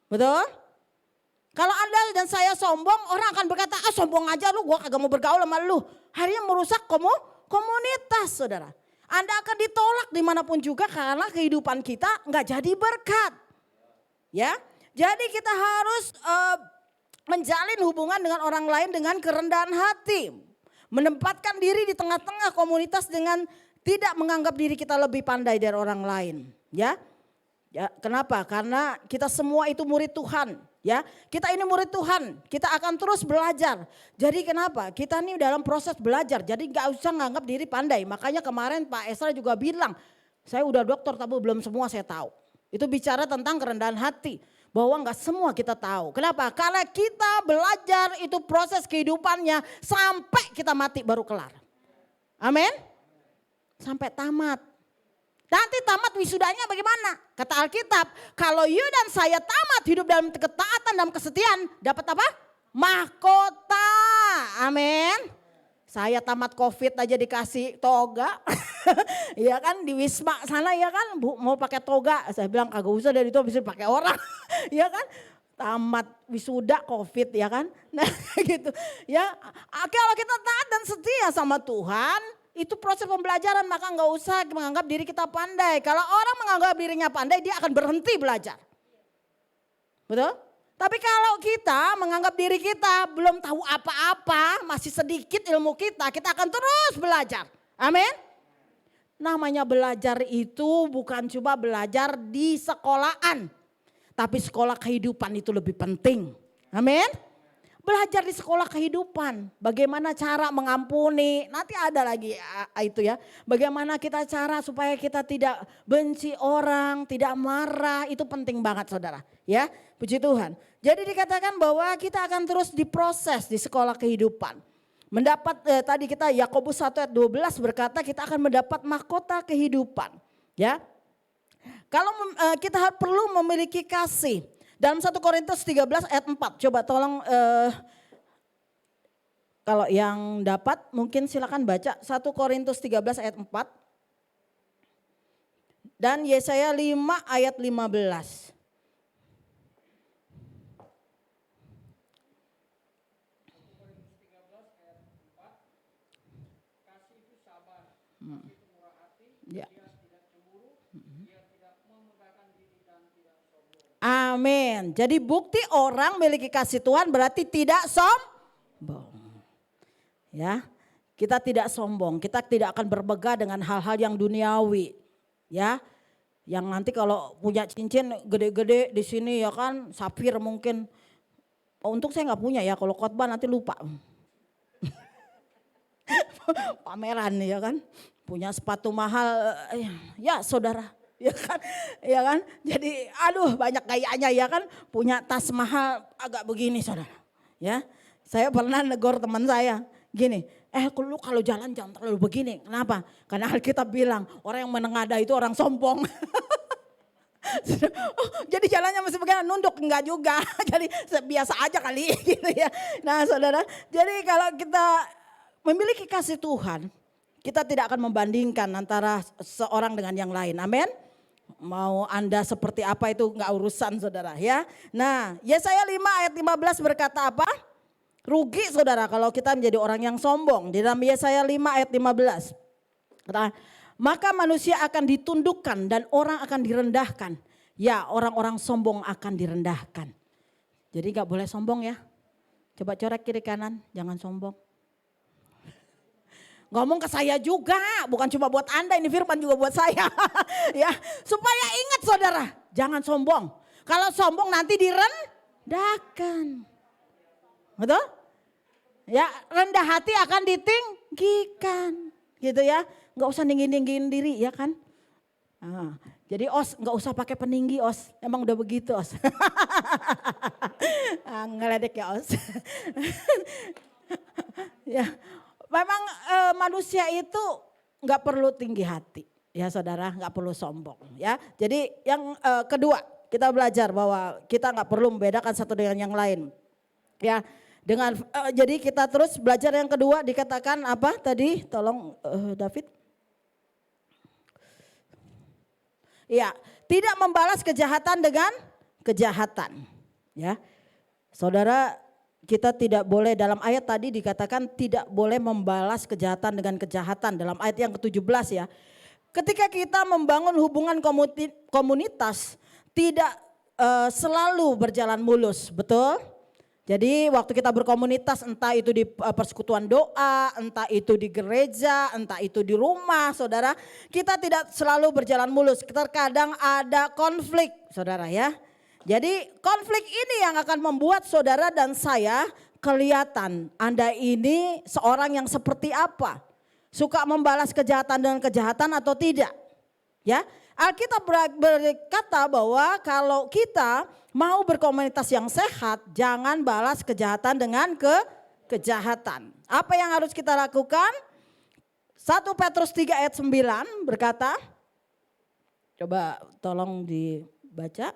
betul? Kalau Anda dan saya sombong, orang akan berkata, sombong aja lu, gua kagak mau bergaul sama lu. Akhirnya merusak komunitas saudara. Anda akan ditolak dimanapun juga karena kehidupan kita nggak jadi berkat, ya. Jadi kita harus menjalin hubungan dengan orang lain dengan kerendahan hati. Menempatkan diri di tengah-tengah komunitas dengan tidak menganggap diri kita lebih pandai dari orang lain. Ya, kenapa? Karena kita semua itu murid Tuhan. Ya, kita ini murid Tuhan. Kita akan terus belajar. Jadi kenapa? Kita ini dalam proses belajar. Jadi gak usah menganggap diri pandai. Makanya kemarin Pak Esra juga bilang, saya udah dokter tapi belum semua saya tahu. Itu bicara tentang kerendahan hati. Bahwa enggak semua kita tahu. Kenapa? Karena kita belajar itu proses kehidupannya sampai kita mati baru kelar. Amin. Sampai tamat. Nanti tamat wisudanya bagaimana? Kata Alkitab, kalau you dan saya tamat hidup dalam ketaatan dan kesetiaan, dapat apa? Mahkota. Amin. Saya tamat COVID aja dikasih toga. Iya kan di Wisma sana ya kan Bu mau pakai toga. Saya bilang kagak usah dari itu bisa pakai orang. Iya kan tamat wisuda COVID ya kan. Nah gitu ya. Kalau kita taat dan setia sama Tuhan itu proses pembelajaran maka nggak usah menganggap diri kita pandai. Kalau orang menganggap dirinya pandai dia akan berhenti belajar. Betul? Tapi kalau kita menganggap diri kita belum tahu apa-apa, masih sedikit ilmu kita, kita akan terus belajar. Amin. Namanya belajar itu bukan cuma belajar di sekolahan, tapi sekolah kehidupan itu lebih penting. Amin. Belajar di sekolah kehidupan, bagaimana cara mengampuni, nanti ada lagi itu ya. Bagaimana kita cara supaya kita tidak benci orang, tidak marah, itu penting banget saudara. Ya, puji Tuhan. Jadi dikatakan bahwa kita akan terus diproses di sekolah kehidupan. Mendapat tadi kita Yakobus 1 ayat 12 berkata kita akan mendapat mahkota kehidupan. Ya, kalau kita perlu memiliki kasih. Dalam 1 Korintus 13 ayat 4, coba tolong kalau yang dapat mungkin silakan baca 1 Korintus 13 ayat 4 dan Yesaya 5 ayat 15. Ya. Amin. Jadi bukti orang memiliki kasih Tuhan berarti tidak sombong. Ya, kita tidak sombong. Kita tidak akan bermegah dengan hal-hal yang duniawi. Ya, yang nanti kalau punya cincin gede-gede di sini ya kan, safir mungkin. Untuk saya nggak punya ya. Kalau khotbah nanti lupa. Pameran ya kan, punya sepatu mahal. Ya saudara. Ya kan, jadi aduh banyak gayanya ya kan, punya tas mahal agak begini saudara. Ya, saya pernah negor teman saya gini, lu kalau jalan jangan terlalu begini. Kenapa? Karena Alkitab bilang orang yang menengadah itu orang sombong. Oh, jadi jalannya masih begini nunduk enggak juga, jadi biasa aja kali gitu ya. Nah saudara, jadi kalau kita memiliki kasih Tuhan, kita tidak akan membandingkan antara seorang dengan yang lain. Amin. Mau Anda seperti apa itu enggak urusan saudara ya. Nah Yesaya 5 ayat 15 berkata apa? Rugi saudara kalau kita menjadi orang yang sombong. Di dalam Yesaya 5 ayat 15. Maka manusia akan ditundukkan dan orang akan direndahkan. Ya, orang-orang sombong akan direndahkan. Jadi gak boleh sombong ya. Coba coret kiri kanan, jangan sombong. Ngomong ke saya juga, bukan cuma buat Anda, ini firman juga buat saya. Ya, supaya ingat saudara, jangan sombong. Kalau sombong nanti direndahkan. Betul? Ya, rendah hati akan ditinggikan. Gitu ya. Enggak usah ninggin-ninggin diri ya kan. Jadi Os enggak usah pakai peninggi Os. Emang udah begitu Os. Ngeledek ya Os. Ya, memang manusia itu enggak perlu tinggi hati. Ya saudara, enggak perlu sombong ya. Jadi yang kedua, kita belajar bahwa kita enggak perlu membedakan satu dengan yang lain. Ya, jadi kita terus belajar yang kedua dikatakan apa tadi? Tolong David. Ya, tidak membalas kejahatan dengan kejahatan. Ya, saudara, kita tidak boleh dalam ayat tadi dikatakan tidak boleh membalas kejahatan dengan kejahatan dalam ayat yang ke-17 ya. Ketika kita membangun hubungan komunitas tidak selalu berjalan mulus, betul? Jadi waktu kita berkomunitas entah itu di persekutuan doa, entah itu di gereja, entah itu di rumah saudara. Kita tidak selalu berjalan mulus, terkadang ada konflik saudara ya. Jadi konflik ini yang akan membuat saudara dan saya kelihatan Anda ini seorang yang seperti apa. Suka membalas kejahatan dengan kejahatan atau tidak. Ya, Alkitab berkata bahwa kalau kita mau berkomunitas yang sehat, jangan balas kejahatan dengan kejahatan. Apa yang harus kita lakukan? 1 Petrus 3 ayat 9 berkata, coba tolong dibaca.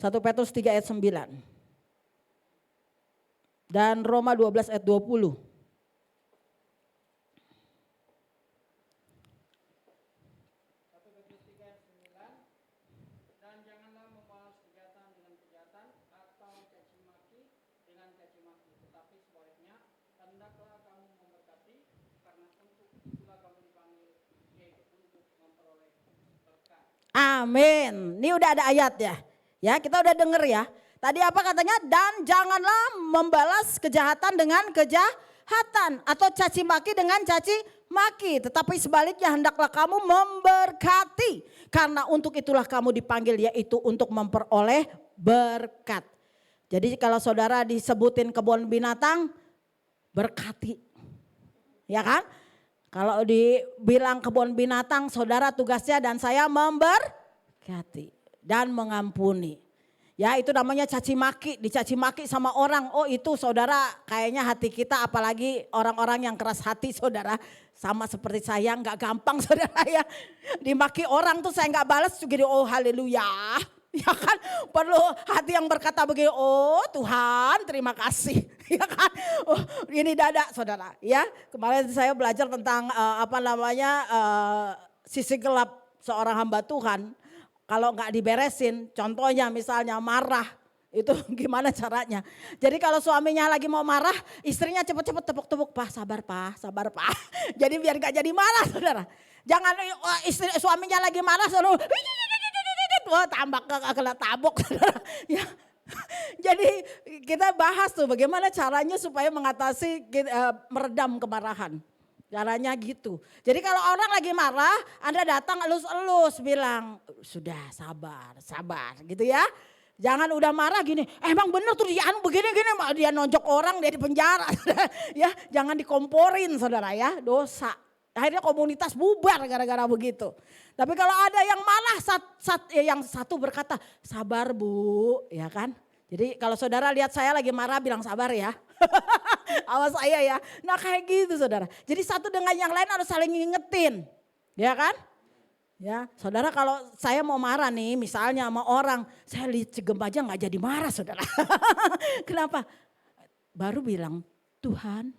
1 Petrus 3 ayat 9. Dan Roma 12 ayat 20. Amin. Ini udah ada ayat ya. Ya, kita udah denger ya. Tadi apa katanya? Dan janganlah membalas kejahatan dengan kejahatan atau caci maki dengan caci maki, tetapi sebaliknya hendaklah kamu memberkati, karena untuk itulah kamu dipanggil, yaitu untuk memperoleh berkat. Jadi kalau saudara disebutin kebun binatang, berkati. Ya kan? Kalau dibilang kebun binatang, saudara tugasnya dan saya memberkati dan mengampuni. Ya, itu namanya caci maki, dicaci maki sama orang. Oh, itu saudara kayaknya hati kita, apalagi orang-orang yang keras hati saudara. Sama seperti saya, nggak gampang saudara ya. Dimaki orang tuh saya nggak balas gitu, oh haleluya. Ya kan, perlu hati yang berkata begini, oh Tuhan terima kasih. Ya kan, oh, ini dada saudara ya. Kemarin saya belajar tentang sisi gelap seorang hamba Tuhan. Kalau nggak diberesin, contohnya misalnya marah, itu gimana caranya. Jadi kalau suaminya lagi mau marah, istrinya cepet-cepet tepuk-tepuk, sabar pak. Jadi biar gak jadi marah saudara. Jangan suaminya lagi marah selalu tambah kena tabok saudara. Ya. Jadi kita bahas tuh bagaimana caranya supaya mengatasi meredam kemarahan. Caranya gitu. Jadi kalau orang lagi marah, Anda datang elus-elus bilang, sudah sabar gitu ya. Jangan udah marah gini, emang bener tuh dia begini-gini, dia nonjok orang, dia di penjara. Ya, jangan dikomporin saudara ya, dosa. Akhirnya komunitas bubar gara-gara begitu. Tapi kalau ada yang malah yang satu berkata, sabar bu, ya kan. Jadi kalau saudara lihat saya lagi marah bilang sabar ya. Awas saya ya. Nah kayak gitu saudara. Jadi satu dengan yang lain harus saling ngingetin. Ya kan? Ya, saudara kalau saya mau marah nih misalnya sama orang. Saya cegem aja gak jadi marah saudara. Kenapa? Baru bilang Tuhan,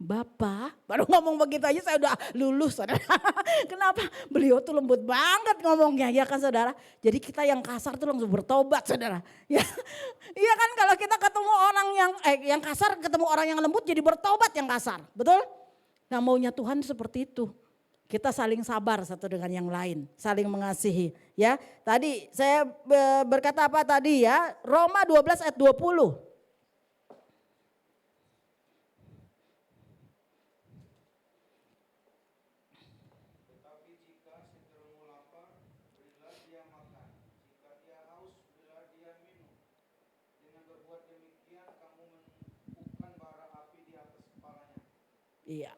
Bapak, baru ngomong begitu aja saya udah lulus saudara. Kenapa? Beliau tuh lembut banget ngomongnya ya kan saudara. Jadi kita yang kasar tuh langsung bertobat saudara. Ya, iya kan kalau kita ketemu orang yang kasar ketemu orang yang lembut jadi bertobat yang kasar. Betul? Nah maunya Tuhan seperti itu. Kita saling sabar satu dengan yang lain, saling mengasihi. Ya, tadi saya berkata apa tadi ya? Roma 12 ayat 20. Iya.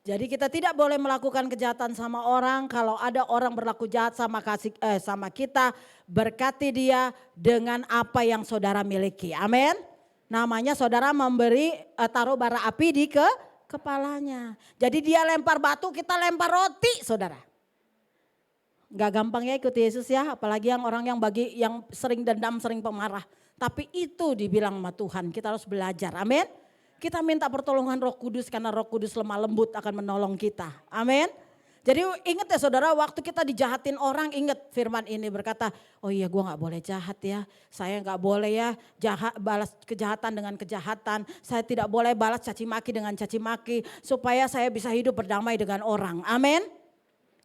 Jadi kita tidak boleh melakukan kejahatan sama orang. Kalau ada orang berlaku jahat sama kita, berkati dia dengan apa yang saudara miliki. Amin. Namanya saudara memberi taruh bara api di kepalanya. Jadi dia lempar batu, kita lempar roti, saudara. Gak gampang ya ikut Yesus ya, apalagi orang yang sering dendam, sering pemarah. Tapi itu dibilang sama Tuhan, kita harus belajar. Amin. Kita minta pertolongan Roh Kudus karena Roh Kudus lemah lembut akan menolong kita. Amin. Jadi ingat ya saudara, waktu kita dijahatin orang, ingat firman ini berkata, oh iya gue gak boleh jahat ya. Saya gak boleh ya balas kejahatan dengan kejahatan. Saya tidak boleh balas caci maki dengan caci maki. Supaya saya bisa hidup berdamai dengan orang. Amin.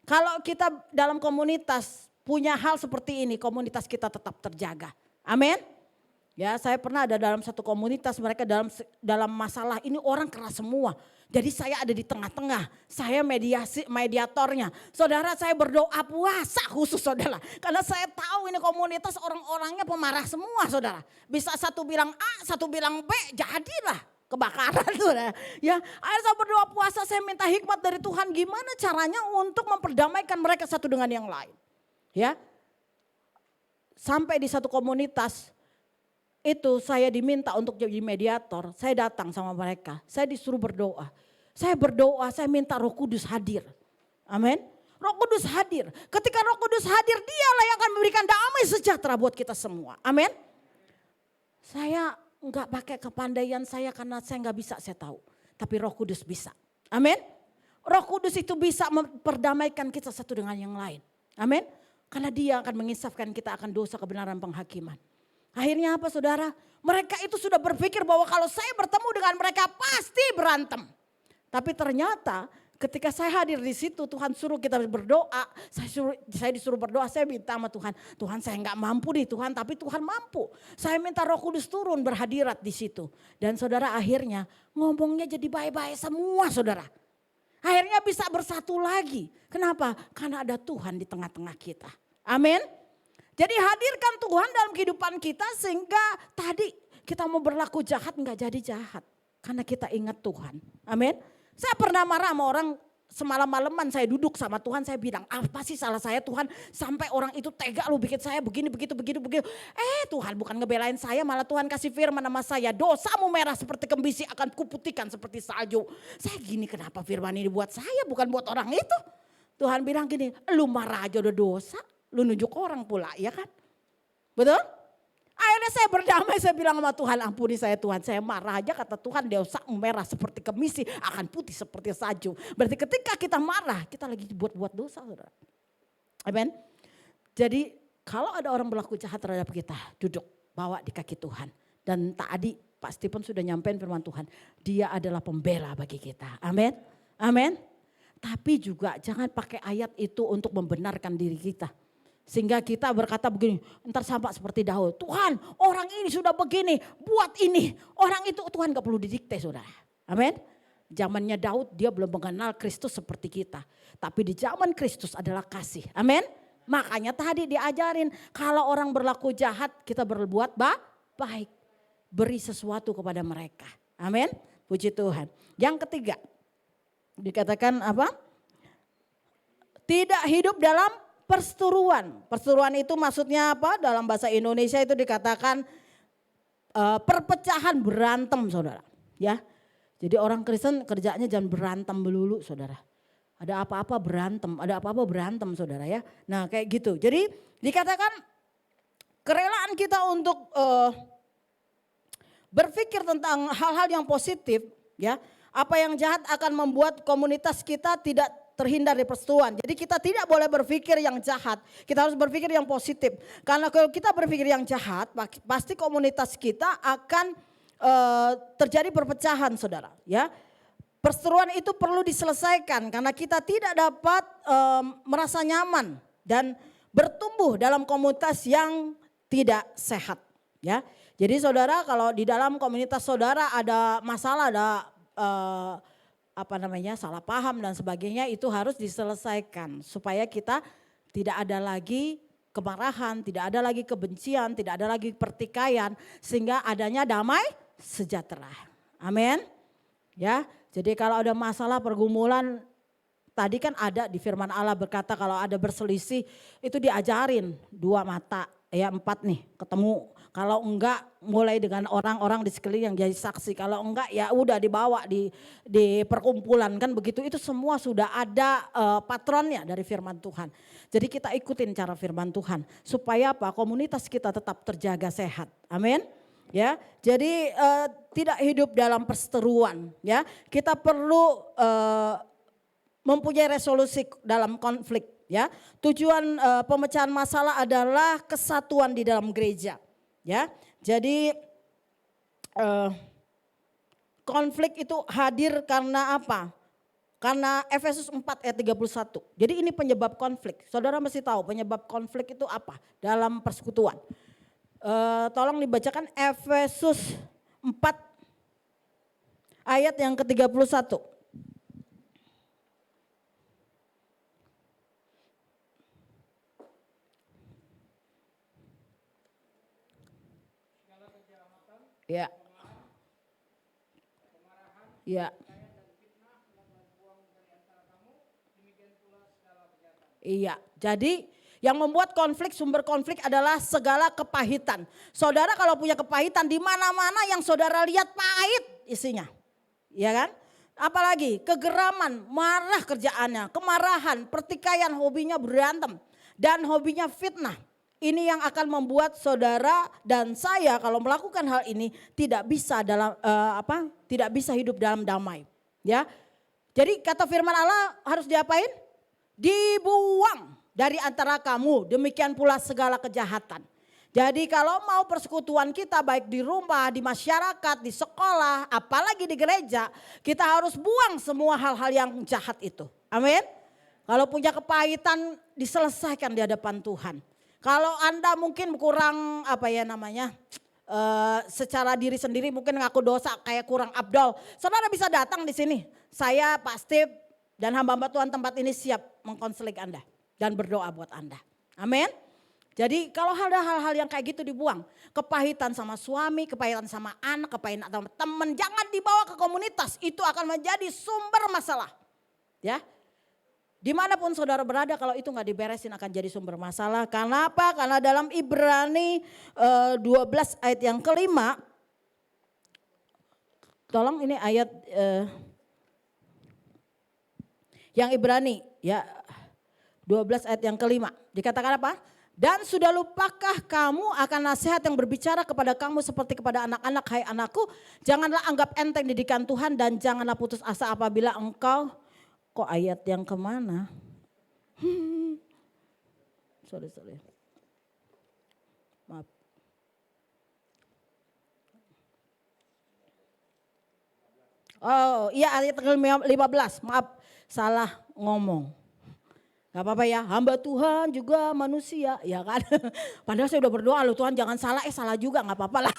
Kalau kita dalam komunitas punya hal seperti ini, komunitas kita tetap terjaga. Amin. Ya, saya pernah ada dalam satu komunitas, mereka dalam masalah ini orang keras semua. Jadi saya ada di tengah-tengah, saya mediatornya. Saudara, saya berdoa puasa khusus saudara. Karena saya tahu ini komunitas orang-orangnya pemarah semua saudara. Bisa satu bilang A, satu bilang B, jadilah kebakaran saudara. Ya, akhirnya saya berdoa puasa, saya minta hikmat dari Tuhan gimana caranya untuk memperdamaikan mereka satu dengan yang lain. Ya, sampai di satu komunitas, itu saya diminta untuk jadi mediator, saya datang sama mereka, saya disuruh berdoa. Saya berdoa, saya minta Roh Kudus hadir. Amin. Roh Kudus hadir. Ketika Roh Kudus hadir, dialah yang akan memberikan damai sejahtera buat kita semua. Amin. Saya enggak pakai kepandaian saya karena saya enggak bisa, saya tahu. Tapi Roh Kudus bisa. Amin. Roh Kudus itu bisa memperdamaikan kita satu dengan yang lain. Amin. Karena dia akan mengisafkan kita akan dosa, kebenaran, penghakiman. Akhirnya apa saudara? Mereka itu sudah berpikir bahwa kalau saya bertemu dengan mereka pasti berantem. Tapi ternyata ketika saya hadir di situ Tuhan suruh kita berdoa. Saya disuruh berdoa, saya minta sama Tuhan. Tuhan saya enggak mampu nih Tuhan, tapi Tuhan mampu. Saya minta Roh Kudus turun berhadirat di situ. Dan saudara akhirnya ngomongnya jadi baik-baik semua saudara. Akhirnya bisa bersatu lagi. Kenapa? Karena ada Tuhan di tengah-tengah kita. Amin. Jadi hadirkan Tuhan dalam kehidupan kita sehingga tadi kita mau berlaku jahat enggak jadi jahat. Karena kita ingat Tuhan. Amin. Saya pernah marah sama orang semalam-malaman saya duduk sama Tuhan saya bilang apa sih salah saya Tuhan sampai orang itu tega lu bikin saya begini begitu. Tuhan bukan ngebelain saya malah Tuhan kasih firman sama saya. Dosamu merah seperti kembisi akan kuputihkan seperti salju. Saya gini kenapa firman ini buat saya bukan buat orang itu. Tuhan bilang gini lu marah aja udah dosa. Lu nunjuk orang pula, ya kan? Betul? Akhirnya saya berdamai, saya bilang sama Tuhan, ampuni saya Tuhan. Saya marah aja kata Tuhan, dosa merah seperti kemisi, akan putih seperti salju. Berarti ketika kita marah, kita lagi buat dosa. Saudara. Amen. Jadi kalau ada orang berlaku jahat terhadap kita, duduk, bawa di kaki Tuhan. Dan tadi Pak Stephen sudah nyampein firman Tuhan, dia adalah pembela bagi kita. Amin. Amin. Tapi juga jangan pakai ayat itu untuk membenarkan diri kita. Sehingga kita berkata begini, ntar sama seperti Daud. Tuhan orang ini sudah begini, buat ini. Orang itu Tuhan gak perlu didikte saudara. Amin. Zamannya Daud dia belum mengenal Kristus seperti kita. Tapi di zaman Kristus adalah kasih. Amin. Makanya tadi diajarin kalau orang berlaku jahat kita berbuat baik. Beri sesuatu kepada mereka. Amin. Puji Tuhan. Yang ketiga dikatakan apa? Tidak hidup dalam perseteruan. Perseteruan itu maksudnya apa? Dalam bahasa Indonesia itu dikatakan perpecahan berantem saudara. Ya, jadi orang Kristen kerjanya jangan berantem melulu saudara. Ada apa-apa berantem saudara ya. Nah kayak gitu. Jadi dikatakan kerelaan kita untuk berpikir tentang hal-hal yang positif ya. Apa yang jahat akan membuat komunitas kita tidak terhindar dari perseteruan. Jadi kita tidak boleh berpikir yang jahat. Kita harus berpikir yang positif. Karena kalau kita berpikir yang jahat, pasti komunitas kita akan terjadi perpecahan, saudara. Ya, Perseteruan itu perlu diselesaikan karena kita tidak dapat merasa nyaman dan bertumbuh dalam komunitas yang tidak sehat. Ya, jadi saudara kalau di dalam komunitas saudara ada masalah, ada salah paham dan sebagainya, itu harus diselesaikan supaya kita tidak ada lagi kemarahan, tidak ada lagi kebencian, tidak ada lagi pertikaian, sehingga adanya damai sejahtera. Amin. Ya, jadi kalau ada masalah pergumulan, tadi kan ada di firman Allah berkata kalau ada berselisih itu diajarin 2 mata, ya 4 nih ketemu. Kalau enggak mulai dengan orang-orang di sekeliling yang jadi saksi. Kalau enggak ya udah dibawa di perkumpulan kan begitu. Itu semua sudah ada patronnya dari firman Tuhan. Jadi kita ikutin cara firman Tuhan. Supaya apa? Komunitas kita tetap terjaga sehat. Amin. Ya, jadi tidak hidup dalam perseteruan. Ya, kita perlu mempunyai resolusi dalam konflik. Ya, tujuan pemecahan masalah adalah kesatuan di dalam gereja. Ya, jadi konflik itu hadir karena apa? Karena Efesus 4 ayat 31. Jadi ini penyebab konflik. Saudara mesti tahu penyebab konflik itu apa dalam persekutuan. Tolong dibacakan Efesus 4 ayat yang ke-31. Ya. Ya. Iya, jadi yang membuat konflik, sumber konflik adalah segala kepahitan. Saudara kalau punya kepahitan di mana-mana yang saudara lihat pahit isinya. Iya kan? Apalagi kegeraman, marah kerjaannya, kemarahan, pertikaian, hobinya berantem dan hobinya fitnah. Ini yang akan membuat saudara dan saya kalau melakukan hal ini tidak bisa tidak bisa hidup dalam damai. Ya, jadi kata firman Allah harus diapain? Dibuang dari antara kamu. Demikian pula segala kejahatan. Jadi kalau mau persekutuan kita baik di rumah, di masyarakat, di sekolah, apalagi di gereja, kita harus buang semua hal-hal yang jahat itu. Amin. Kalau punya kepahitan diselesaikan di hadapan Tuhan. Kalau Anda mungkin kurang secara diri sendiri mungkin ngaku dosa kayak kurang abdol. Saudara bisa datang di sini. Saya Pak Steve dan hamba-hamba Tuhan tempat ini siap mengkonseling Anda dan berdoa buat Anda. Amin. Jadi kalau ada hal-hal yang kayak gitu dibuang. Kepahitan sama suami, kepahitan sama anak, kepahitan sama teman. Jangan dibawa ke komunitas. Itu akan menjadi sumber masalah. Ya. Dimanapun saudara berada kalau itu gak diberesin akan jadi sumber masalah. Karena apa? Karena dalam Ibrani 12 ayat yang kelima. Tolong ini ayat yang Ibrani ya 12 ayat yang kelima. Dikatakan apa? Dan sudah lupakah kamu akan nasihat yang berbicara kepada kamu seperti kepada anak-anak, hai anakku. Janganlah anggap enteng didikan Tuhan dan janganlah putus asa apabila engkau. Kok ayat yang kemana? Sorry. Maaf. Oh iya ayat 15, maaf salah ngomong. Gak apa-apa ya, hamba Tuhan juga manusia, ya kan. Padahal saya udah berdoa loh Tuhan jangan salah, salah juga gak apa-apa lah.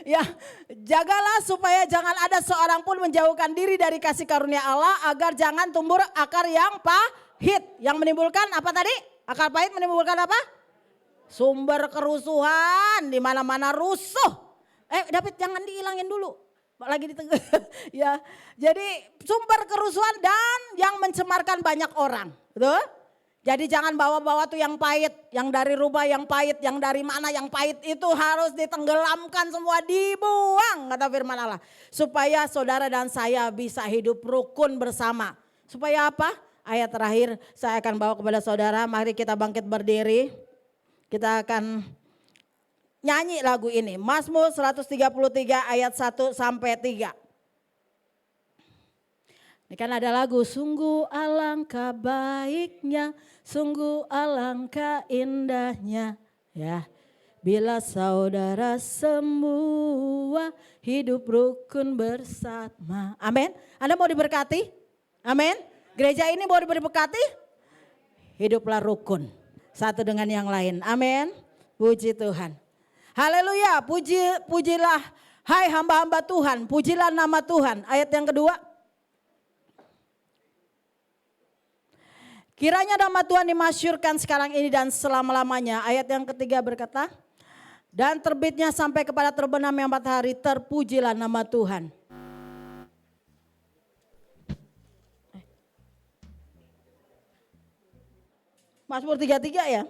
Ya, jagalah supaya jangan ada seorang pun menjauhkan diri dari kasih karunia Allah agar jangan tumbuh akar yang pahit. Yang menimbulkan apa tadi? Akar pahit menimbulkan apa? Sumber kerusuhan, di mana-mana rusuh. David jangan dihilangin dulu. Lagi di tengah ya. Jadi sumber kerusuhan dan yang mencemarkan banyak orang. Betul? Jadi jangan bawa-bawa tuh yang pahit, yang dari rumah yang pahit, yang dari mana yang pahit itu harus ditenggelamkan semua, dibuang kata firman Allah. Supaya saudara dan saya bisa hidup rukun bersama. Supaya apa? Ayat terakhir saya akan bawa kepada saudara, mari kita bangkit berdiri. Kita akan nyanyi lagu ini, Mazmur 133 ayat 1 sampai 3. Ini kan ada lagu, sungguh alangkah baiknya, sungguh alangkah indahnya. Ya, Bila saudara semua hidup rukun bersama. Amin. Anda mau diberkati? Amin. Gereja ini mau diberkati? Hiduplah rukun satu dengan yang lain. Amin. Puji Tuhan. Haleluya. Pujilah hai hamba-hamba Tuhan. Pujilah nama Tuhan. Ayat yang kedua. Kiranya nama Tuhan dimasyhurkan sekarang ini dan selama-lamanya. Ayat yang ketiga berkata, dan terbitnya sampai kepada terbenamnya matahari, terpujilah nama Tuhan. Mazmur 33 ya?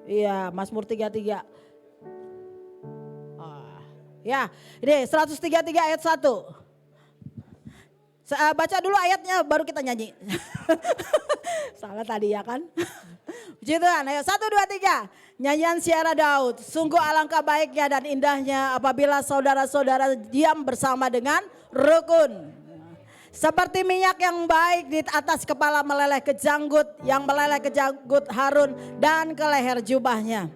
Iya, Mazmur 33. Ya, ini 133 ayat 1. Baca dulu ayatnya baru kita nyanyi. Salah tadi ya kan? Puji Tuhan, ayo 1, 2, 3. Nyanyian Siara Daud. Sungguh alangkah baiknya dan indahnya apabila saudara-saudara diam bersama dengan rukun. Seperti minyak yang baik di atas kepala meleleh ke janggut, yang meleleh ke janggut Harun dan ke leher jubahnya.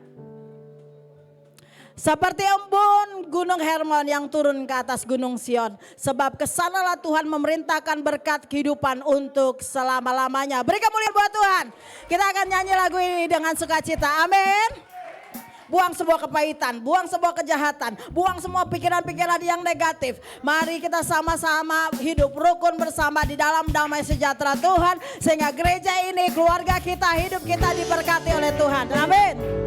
Seperti embun gunung Hermon yang turun ke atas gunung Sion. Sebab kesanalah Tuhan memerintahkan berkat kehidupan untuk selama-lamanya. Beri kemuliaan buat Tuhan. Kita akan nyanyi lagu ini dengan sukacita. Amin. Buang semua kepahitan, buang semua kejahatan, buang semua pikiran-pikiran yang negatif. Mari kita sama-sama hidup rukun bersama di dalam damai sejahtera Tuhan. Sehingga gereja ini, keluarga kita, hidup kita diberkati oleh Tuhan. Amin.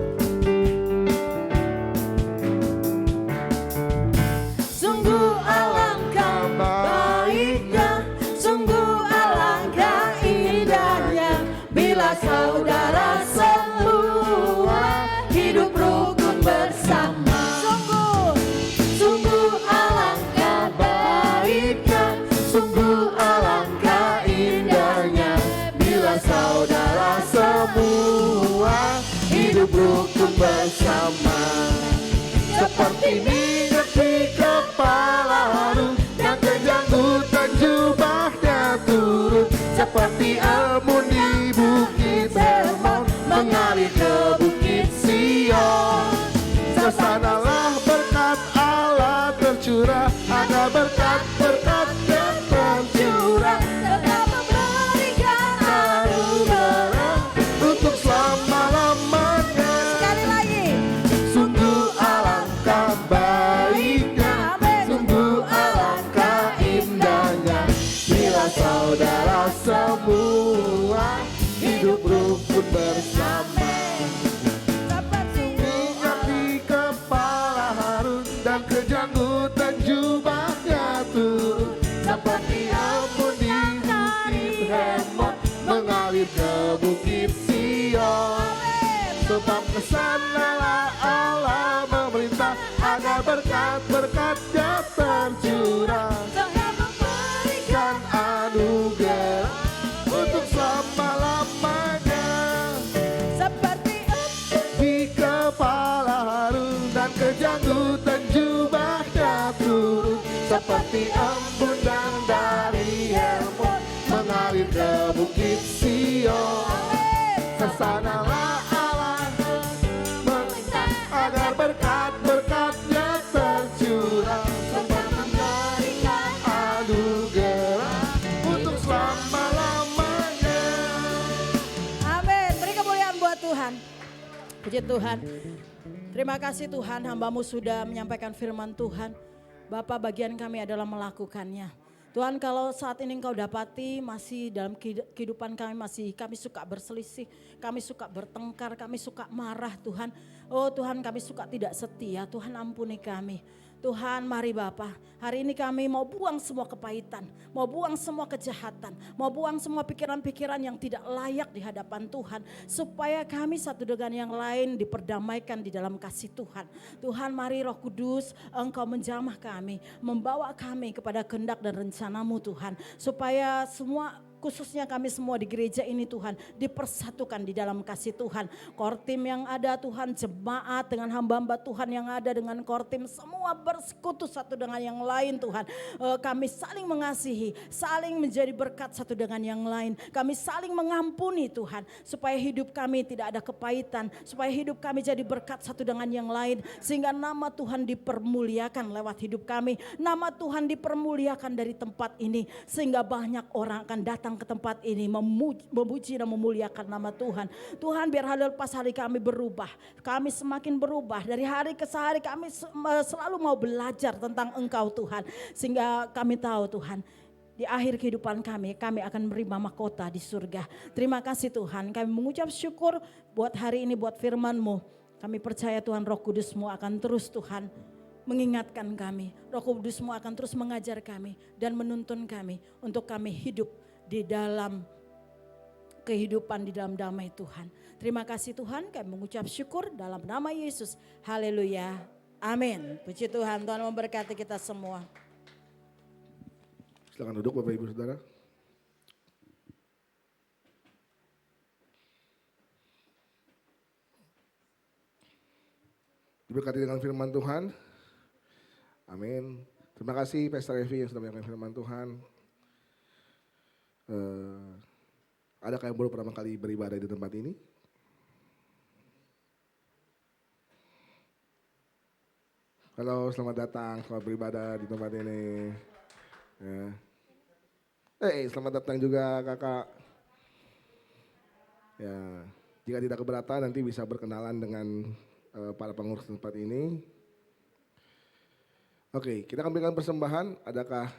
Sungguh alangkah baiknya, sungguh alangkah indahnya bila saudara semua hidup rukun bersama. Sungguh alangkah baiknya, sungguh alangkah indahnya bila saudara semua hidup rukun bersama. Seperti minyak di kepala Harun dan kejanggutan jubahnya turun. Seperti embun di bukit Hermon mengalir ke bukit Sion. Kesanalah berkat Allah tercurah, ada berkat-berkatnya tercurah. Tetap memberikan anugerah untuk selama-lamanya. Sekali lagi. Sungguh alangkah baiknya, sungguh alangkah indahnya bila saudara semua hidup rukun bersama. Minyak di kepala Harun dan kejanggutan jubahnya turun. Seperti embun di bukit Hermon mengalir ke bukit Sion. Sebab kesanalah Allah memerintah agar berkat-berkatnya tercurah. Dengan memberikan anugerah untuk selama-lamanya. Seperti di kepala Harun dan kejanggutan jubahnya turun. Seperti embun dan dari Hermon mengalir ke bukit Sion. Kesanalah agar berkat-berkatnya tercurah. Sebab memberikan anugerah untuk selama-lamanya. Amin. Beri kemuliaan buat Tuhan. Puji Tuhan. Terima kasih Tuhan, hamba-Mu sudah menyampaikan firman Tuhan. Bapa, bagian kami adalah melakukannya. Tuhan, kalau saat ini Engkau dapati masih dalam kehidupan kami suka berselisih, kami suka bertengkar, kami suka marah Tuhan. Oh Tuhan, kami suka tidak setia, Tuhan ampuni kami. Tuhan, mari Bapa, hari ini kami mau buang semua kepahitan, mau buang semua kejahatan, mau buang semua pikiran-pikiran yang tidak layak di hadapan Tuhan. Supaya kami satu dengan yang lain diperdamaikan di dalam kasih Tuhan. Tuhan, mari Roh Kudus, Engkau menjamah kami, membawa kami kepada kehendak dan rencana-Mu Tuhan. Supaya semua khususnya kami semua di gereja ini Tuhan, dipersatukan di dalam kasih Tuhan. Kortim yang ada Tuhan, jemaat dengan hamba-hamba Tuhan yang ada dengan kortim, semua bersekutu satu dengan yang lain Tuhan. Kami saling mengasihi, saling menjadi berkat satu dengan yang lain. Kami saling mengampuni Tuhan, supaya hidup kami tidak ada kepahitan, supaya hidup kami jadi berkat satu dengan yang lain. Sehingga nama Tuhan dipermuliakan lewat hidup kami. Nama Tuhan dipermuliakan dari tempat ini, sehingga banyak orang akan datang ke tempat ini memuji dan memuliakan nama Tuhan. Tuhan, biar hari lepas hari kami berubah. Kami semakin berubah. Dari hari ke hari kami selalu mau belajar tentang Engkau Tuhan. Sehingga kami tahu Tuhan, di akhir kehidupan kami akan menerima mahkota di surga. Terima kasih Tuhan, kami mengucap syukur buat hari ini, buat firman-Mu. Kami percaya Tuhan, Roh Kudus-Mu akan terus Tuhan mengingatkan kami. Roh Kudus-Mu akan terus mengajar kami dan menuntun kami untuk kami hidup di dalam kehidupan, di dalam damai Tuhan. Terima kasih Tuhan, kami mengucap syukur dalam nama Yesus. Haleluya. Amin. Puji Tuhan, Tuhan memberkati kita semua. Silakan duduk Bapak Ibu Saudara. Diberkati dengan firman Tuhan. Amin. Terima kasih Pastor Evi yang sudah menyampaikan firman Tuhan. Adakah yang baru pertama kali beribadah di tempat ini? Halo, selamat datang, selamat beribadah di tempat ini. Ya. Selamat datang juga kakak. Ya, jika tidak keberatan nanti bisa berkenalan dengan para pengurus tempat ini. Oke, kita akan berikan persembahan. Adakah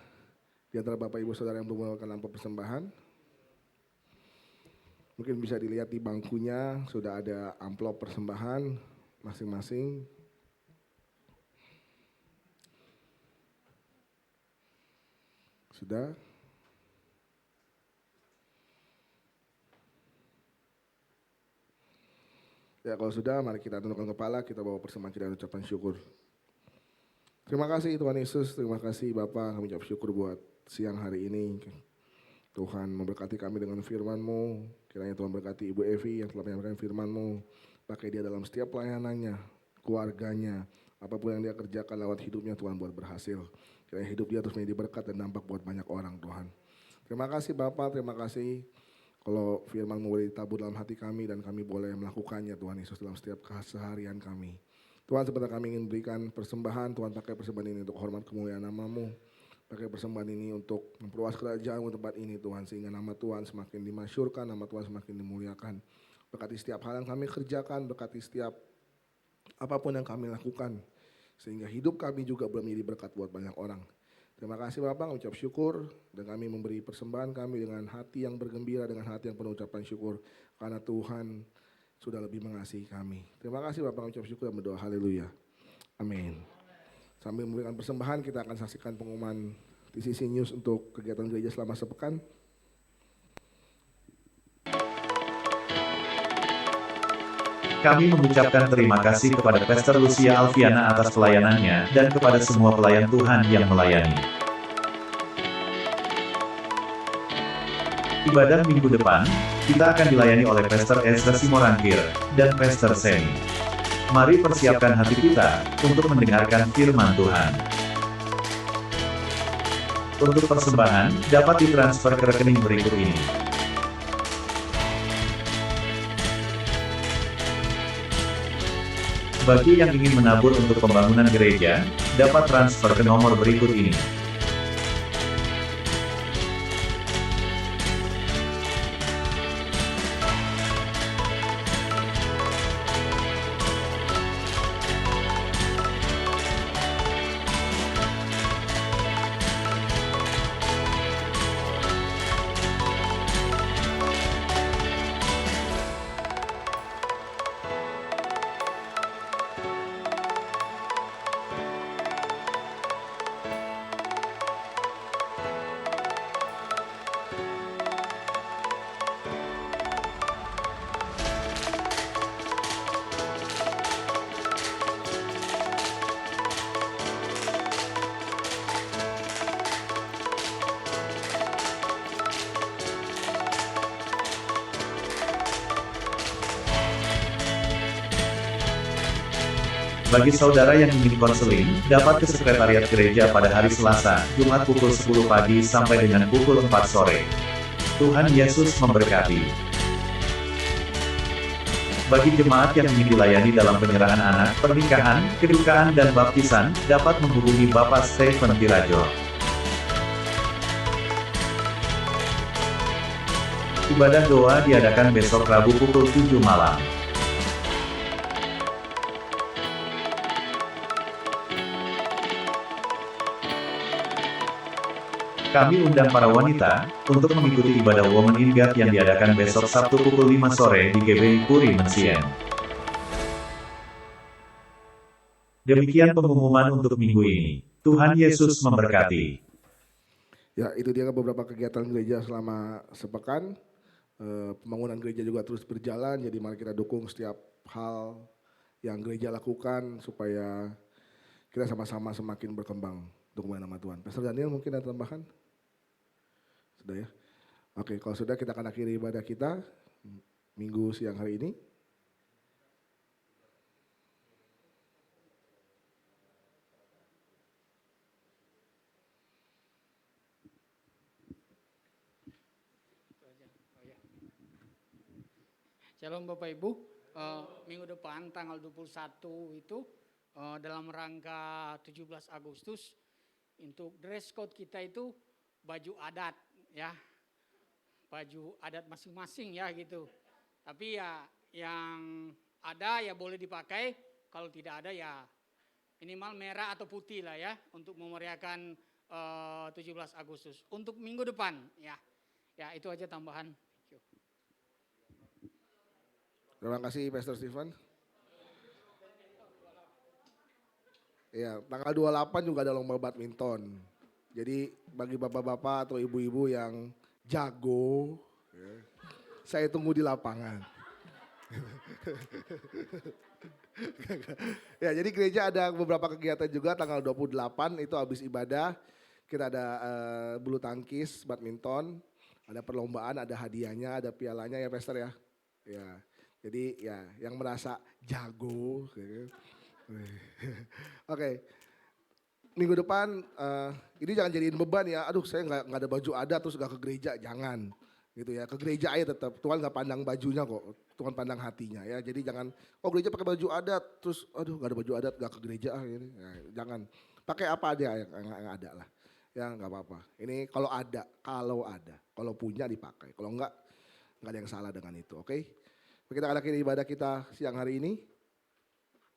di antara Bapak Ibu Saudara yang belum melakukan amplop persembahan? Mungkin bisa dilihat di bangkunya sudah ada amplop persembahan masing-masing. Sudah? Ya kalau sudah, mari kita tundukkan kepala, kita bawa persembahan kita dan ucapan syukur. Terima kasih Tuhan Yesus, terima kasih Bapak, kami ucap syukur buat siang hari ini. Tuhan memberkati kami dengan firman-Mu, kiranya Tuhan berkati Ibu Evi yang telah menyampaikan firman-Mu, pakai dia dalam setiap pelayanannya, keluarganya, apapun yang dia kerjakan lewat hidupnya Tuhan buat berhasil. Kiranya hidup dia terus menjadi berkat dan dampak buat banyak orang Tuhan. Terima kasih Bapak, terima kasih kalau firman-Mu boleh ditabur dalam hati kami dan kami boleh melakukannya Tuhan Yesus dalam setiap keseharian kami. Tuhan, sebentar kami ingin berikan persembahan, Tuhan pakai persembahan ini untuk hormat kemuliaan nama-Mu. Pakai persembahan ini untuk memperluas kerajaan-Mu tempat ini Tuhan, sehingga nama Tuhan semakin dimasyurkan, nama Tuhan semakin dimuliakan. Berkati setiap hal yang kami kerjakan, berkati setiap apapun yang kami lakukan, sehingga hidup kami juga boleh menjadi berkat buat banyak orang. Terima kasih Bapak, ucap syukur, dan kami memberi persembahan kami dengan hati yang bergembira, dengan hati yang penuh ucapan syukur, karena Tuhan sudah lebih mengasihi kami. Terima kasih Bapak, ucap syukur dan berdoa haleluya. Amin. Sambil memberikan persembahan, kita akan saksikan pengumuman TCC News untuk kegiatan gereja selama sepekan. Kami mengucapkan terima kasih kepada Pastor Lucia Alfiana atas pelayanannya, dan kepada semua pelayan Tuhan yang melayani. Ibadah minggu depan, kita akan dilayani oleh Pastor Ezra Simorangkir, dan Pastor Semi. Mari persiapkan hati kita, untuk mendengarkan firman Tuhan. Untuk persembahan, dapat ditransfer ke rekening berikut ini. Bagi yang ingin menabur untuk pembangunan gereja, dapat transfer ke nomor berikut ini. Bagi saudara yang ingin konseling, dapat ke sekretariat gereja pada hari Selasa, Jumat pukul 10 pagi sampai dengan pukul 4 sore. Tuhan Yesus memberkati. Bagi jemaat yang ingin dilayani dalam penyerahan anak, pernikahan, kedukaan dan baptisan, dapat menghubungi Bapak Stephen Tirajo. Ibadah doa diadakan besok Rabu pukul 7 malam. Kami undang para wanita untuk mengikuti ibadah Women in God yang diadakan besok Sabtu pukul 5 sore di GBI Puri Mensien. Demikian pengumuman untuk minggu ini. Tuhan Yesus memberkati. Ya, itu dia beberapa kegiatan gereja selama sepekan. Pembangunan gereja juga terus berjalan, jadi mari kita dukung setiap hal yang gereja lakukan supaya kita sama-sama semakin berkembang untuk nama Tuhan. Pastor Daniel mungkin ada tambahan? Sudah ya? Oke, kalau sudah kita akan akhiri ibadah kita minggu siang hari ini. Shalom Bapak Ibu, minggu depan tanggal 21 itu dalam rangka 17 Agustus untuk dress code kita itu baju adat ya, baju adat masing-masing ya gitu. Tapi ya yang ada ya boleh dipakai, kalau tidak ada ya minimal merah atau putih lah ya untuk memeriahkan 17 Agustus untuk minggu depan ya. Ya itu aja tambahan. Terima kasih Pastor Stephen. Ya, tanggal 28 juga ada lomba badminton. Jadi bagi bapak-bapak atau ibu-ibu yang jago, ya, saya tunggu di lapangan. Ya, jadi gereja ada beberapa kegiatan juga tanggal 28 itu habis ibadah. Kita ada bulu tangkis, badminton, ada perlombaan, ada hadiahnya, ada pialanya ya Pastor ya. Ya. Jadi ya yang merasa jago. Oke. Minggu depan ini jangan jadiin beban ya. Aduh saya nggak ada baju adat terus nggak ke gereja, jangan. Gitu ya, ke gereja aja tetap. Tuhan nggak pandang bajunya kok, Tuhan pandang hatinya ya. Jadi jangan, oh gereja pakai baju adat terus aduh nggak ada baju adat nggak ke gereja gitu. Ya, jangan. Pakai apa aja yang ada lah. Ya nggak apa-apa. Ini kalau ada, kalau punya dipakai. Kalau nggak ada yang salah dengan itu, oke? Kita akan akhiri ibadah kita siang hari ini.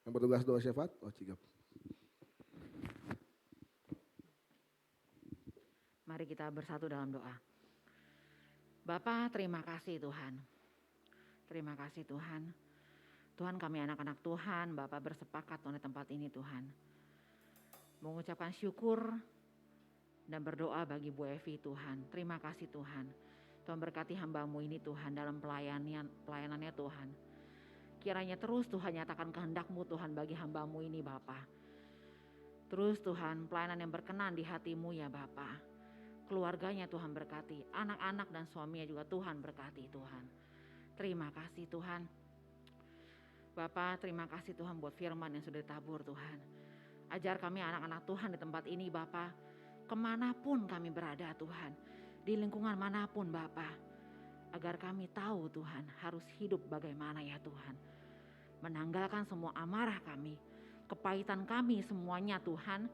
Yang bertugas doa syafaat, Cigap. Mari kita bersatu dalam doa. Bapa, terima kasih Tuhan. Terima kasih Tuhan. Tuhan, kami anak-anak Tuhan, Bapak bersepakat Tuhan di tempat ini Tuhan. Mengucapkan syukur dan berdoa bagi Bu Evi Tuhan. Terima kasih Tuhan. Tuhan berkati hamba-Mu ini Tuhan dalam pelayanannya Tuhan. Kiranya terus Tuhan nyatakan kehendak-Mu Tuhan bagi hamba-Mu ini Bapa. Terus Tuhan pelayanan yang berkenan di hati-Mu ya Bapa. Keluarganya Tuhan berkati, anak-anak dan suaminya juga Tuhan berkati Tuhan. Terima kasih Tuhan. Bapa, terima kasih Tuhan buat firman yang sudah ditabur Tuhan. Ajar kami anak-anak Tuhan di tempat ini Bapa. Kemanapun kami berada Tuhan. Di lingkungan manapun Bapa, agar kami tahu Tuhan harus hidup bagaimana ya Tuhan. Menanggalkan semua amarah kami, kepahitan kami semuanya Tuhan.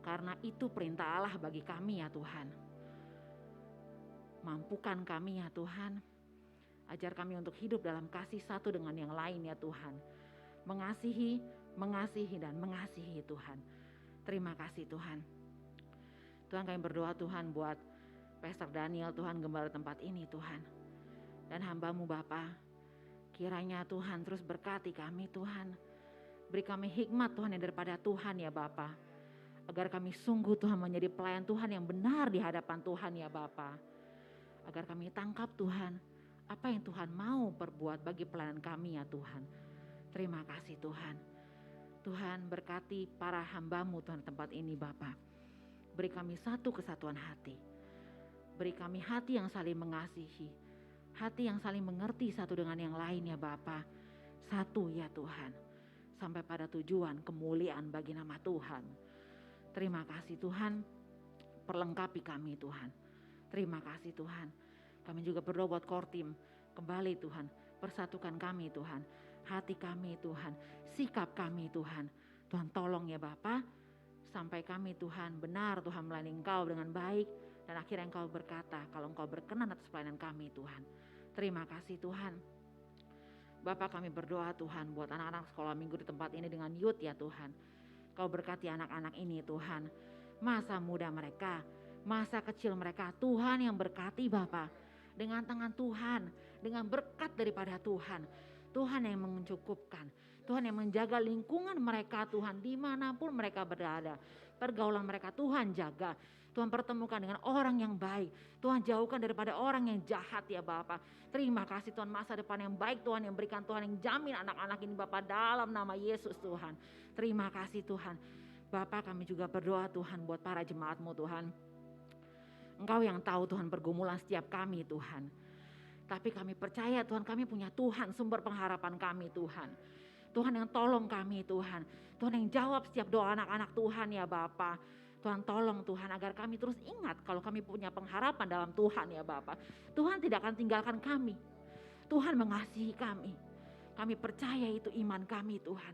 Karena itu perintah Allah bagi kami ya Tuhan. Mampukan kami ya Tuhan. Ajar kami untuk hidup dalam kasih satu dengan yang lain ya Tuhan. Mengasihi dan mengasihi Tuhan. Terima kasih Tuhan. Tuhan kami berdoa Tuhan buat Pastor Daniel Tuhan gembala tempat ini Tuhan. Dan hamba-Mu Bapa, kiranya Tuhan terus berkati kami Tuhan. Beri kami hikmat Tuhan yang daripada Tuhan ya Bapa. Agar kami sungguh Tuhan menjadi pelayan Tuhan yang benar di hadapan Tuhan ya Bapa. Agar kami tangkap Tuhan apa yang Tuhan mau perbuat bagi pelayanan kami ya Tuhan. Terima kasih Tuhan. Tuhan berkati para hamba-Mu Tuhan tempat ini Bapa. Beri kami satu kesatuan hati. Beri kami hati yang saling mengasihi. Hati yang saling mengerti satu dengan yang lain ya Bapa. Satu ya Tuhan. sampai pada tujuan kemuliaan bagi nama Tuhan. Terima kasih Tuhan, perlengkapi kami Tuhan. Terima kasih Tuhan. Kami juga berdoa buat Kortim, kembali Tuhan, persatukan kami Tuhan, hati kami Tuhan, sikap kami Tuhan. Tuhan tolong ya Bapa, sampai kami Tuhan benar Tuhan melayani Engkau dengan baik, dan akhirnya Engkau berkata kalau Engkau berkenan atas pelayanan kami Tuhan. Terima kasih Tuhan. Bapak, kami berdoa Tuhan buat anak-anak sekolah minggu di tempat ini dengan youth ya Tuhan. Kau berkati anak-anak ini Tuhan, masa muda mereka, masa kecil mereka, Tuhan yang berkati Bapak. Dengan tangan Tuhan, dengan berkat daripada Tuhan. Tuhan yang mencukupkan, Tuhan yang menjaga lingkungan mereka Tuhan, dimanapun mereka berada. Pergaulan mereka Tuhan jaga, Tuhan pertemukan dengan orang yang baik, Tuhan jauhkan daripada orang yang jahat ya Bapak. Terima kasih Tuhan, masa depan yang baik Tuhan yang berikan Tuhan, yang jamin anak-anak ini Bapak dalam nama Yesus Tuhan. Terima kasih Tuhan. Bapak, kami juga berdoa Tuhan buat para jemaat-Mu Tuhan. Engkau yang tahu Tuhan pergumulan setiap kami Tuhan. Tapi kami percaya Tuhan, kami punya Tuhan sumber pengharapan kami Tuhan. Tuhan yang tolong kami Tuhan. Tuhan yang jawab setiap doa anak-anak Tuhan ya Bapa. Tuhan tolong Tuhan agar kami terus ingat kalau kami punya pengharapan dalam Tuhan ya Bapa. Tuhan tidak akan tinggalkan kami. Tuhan mengasihi kami. Kami percaya itu iman kami Tuhan.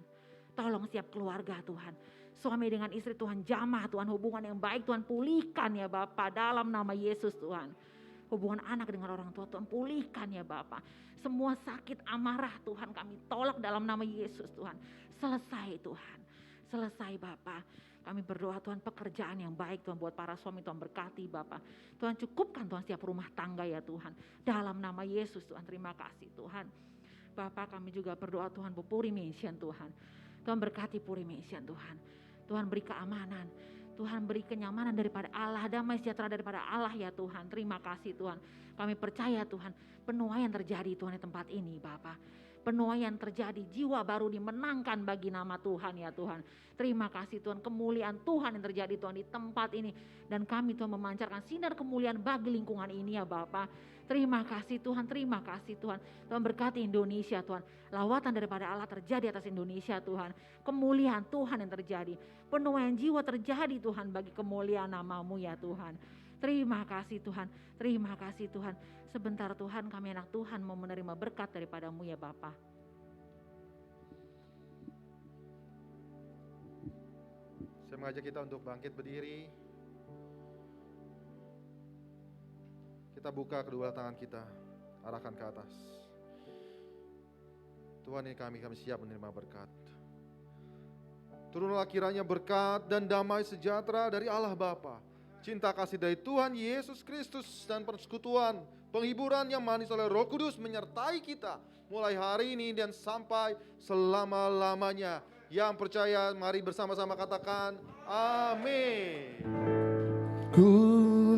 Tolong setiap keluarga Tuhan. Suami dengan istri Tuhan jamah Tuhan, hubungan yang baik Tuhan pulihkan ya Bapa dalam nama Yesus Tuhan. Hubungan anak dengan orang tua Tuhan pulihkan ya Bapa. Semua sakit amarah Tuhan kami tolak dalam nama Yesus Tuhan. Selesai Tuhan. Selesai Bapa. Kami berdoa Tuhan pekerjaan yang baik Tuhan buat para suami Tuhan berkati Bapa. Tuhan cukupkan Tuhan setiap rumah tangga ya Tuhan. Dalam nama Yesus Tuhan, terima kasih Tuhan. Bapak, kami juga berdoa Tuhan buat Puri Mission Tuhan. Tuhan berkati Puri Mission Tuhan. Tuhan beri keamanan, Tuhan beri kenyamanan daripada Allah, damai sejahtera daripada Allah ya Tuhan. Terima kasih Tuhan. Kami percaya Tuhan, penuaian terjadi Tuhan di tempat ini Bapa. Penuaian terjadi, jiwa baru dimenangkan bagi nama Tuhan ya Tuhan. Terima kasih Tuhan, kemuliaan Tuhan yang terjadi Tuhan di tempat ini. Dan kami Tuhan memancarkan sinar kemuliaan bagi lingkungan ini ya Bapa. Terima kasih Tuhan, terima kasih Tuhan. Tuhan berkati Indonesia Tuhan. Lawatan daripada Allah terjadi atas Indonesia Tuhan. Kemuliaan Tuhan yang terjadi. Penuaian jiwa terjadi Tuhan bagi kemuliaan nama-Mu ya Tuhan. Terima kasih Tuhan, terima kasih Tuhan. Sebentar Tuhan, kami anak Tuhan mau menerima berkat daripada-Mu ya Bapa. Saya mengajak kita untuk bangkit berdiri. Kita buka kedua tangan kita, arahkan ke atas. Tuhan, ini kami siap menerima berkat. Turunlah kiranya berkat dan damai sejahtera dari Allah Bapa, cinta kasih dari Tuhan Yesus Kristus, dan persekutuan, penghiburan yang manis oleh Roh Kudus menyertai kita mulai hari ini dan sampai selama-lamanya. Yang percaya mari bersama-sama katakan amin. Ku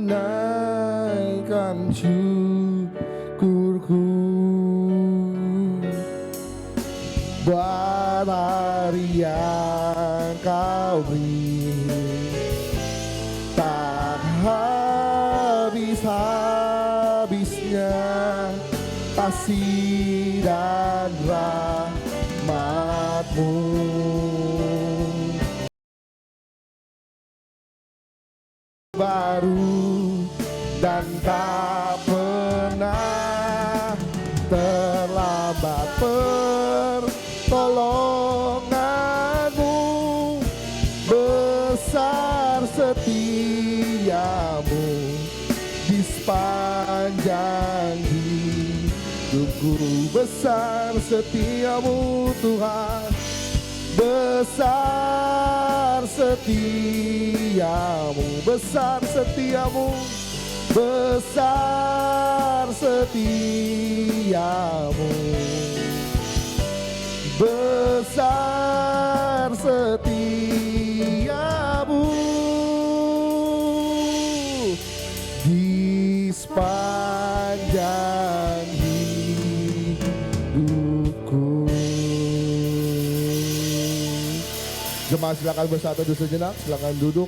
naikkan syukurku buat hari yang Kau beri, tak habis-habisnya kasih dan rahmat-Mu. Baru dan tak pernah terlambat pertolongan-Mu, besar setiamu di sepanjang hidupku, besar setiamu Tuhan, besar setiamu, besar setiamu, besar setiamu, besar setiamu di sepanjang hidupku. Jemaat silakan bersatu sejenak, silakan duduk.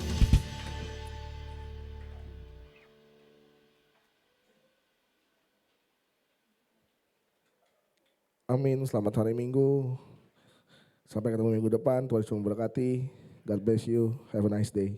Amin, selamat hari Minggu. Sampai ketemu minggu depan. Tuhan Yesus memberkati. God bless you. Have a nice day.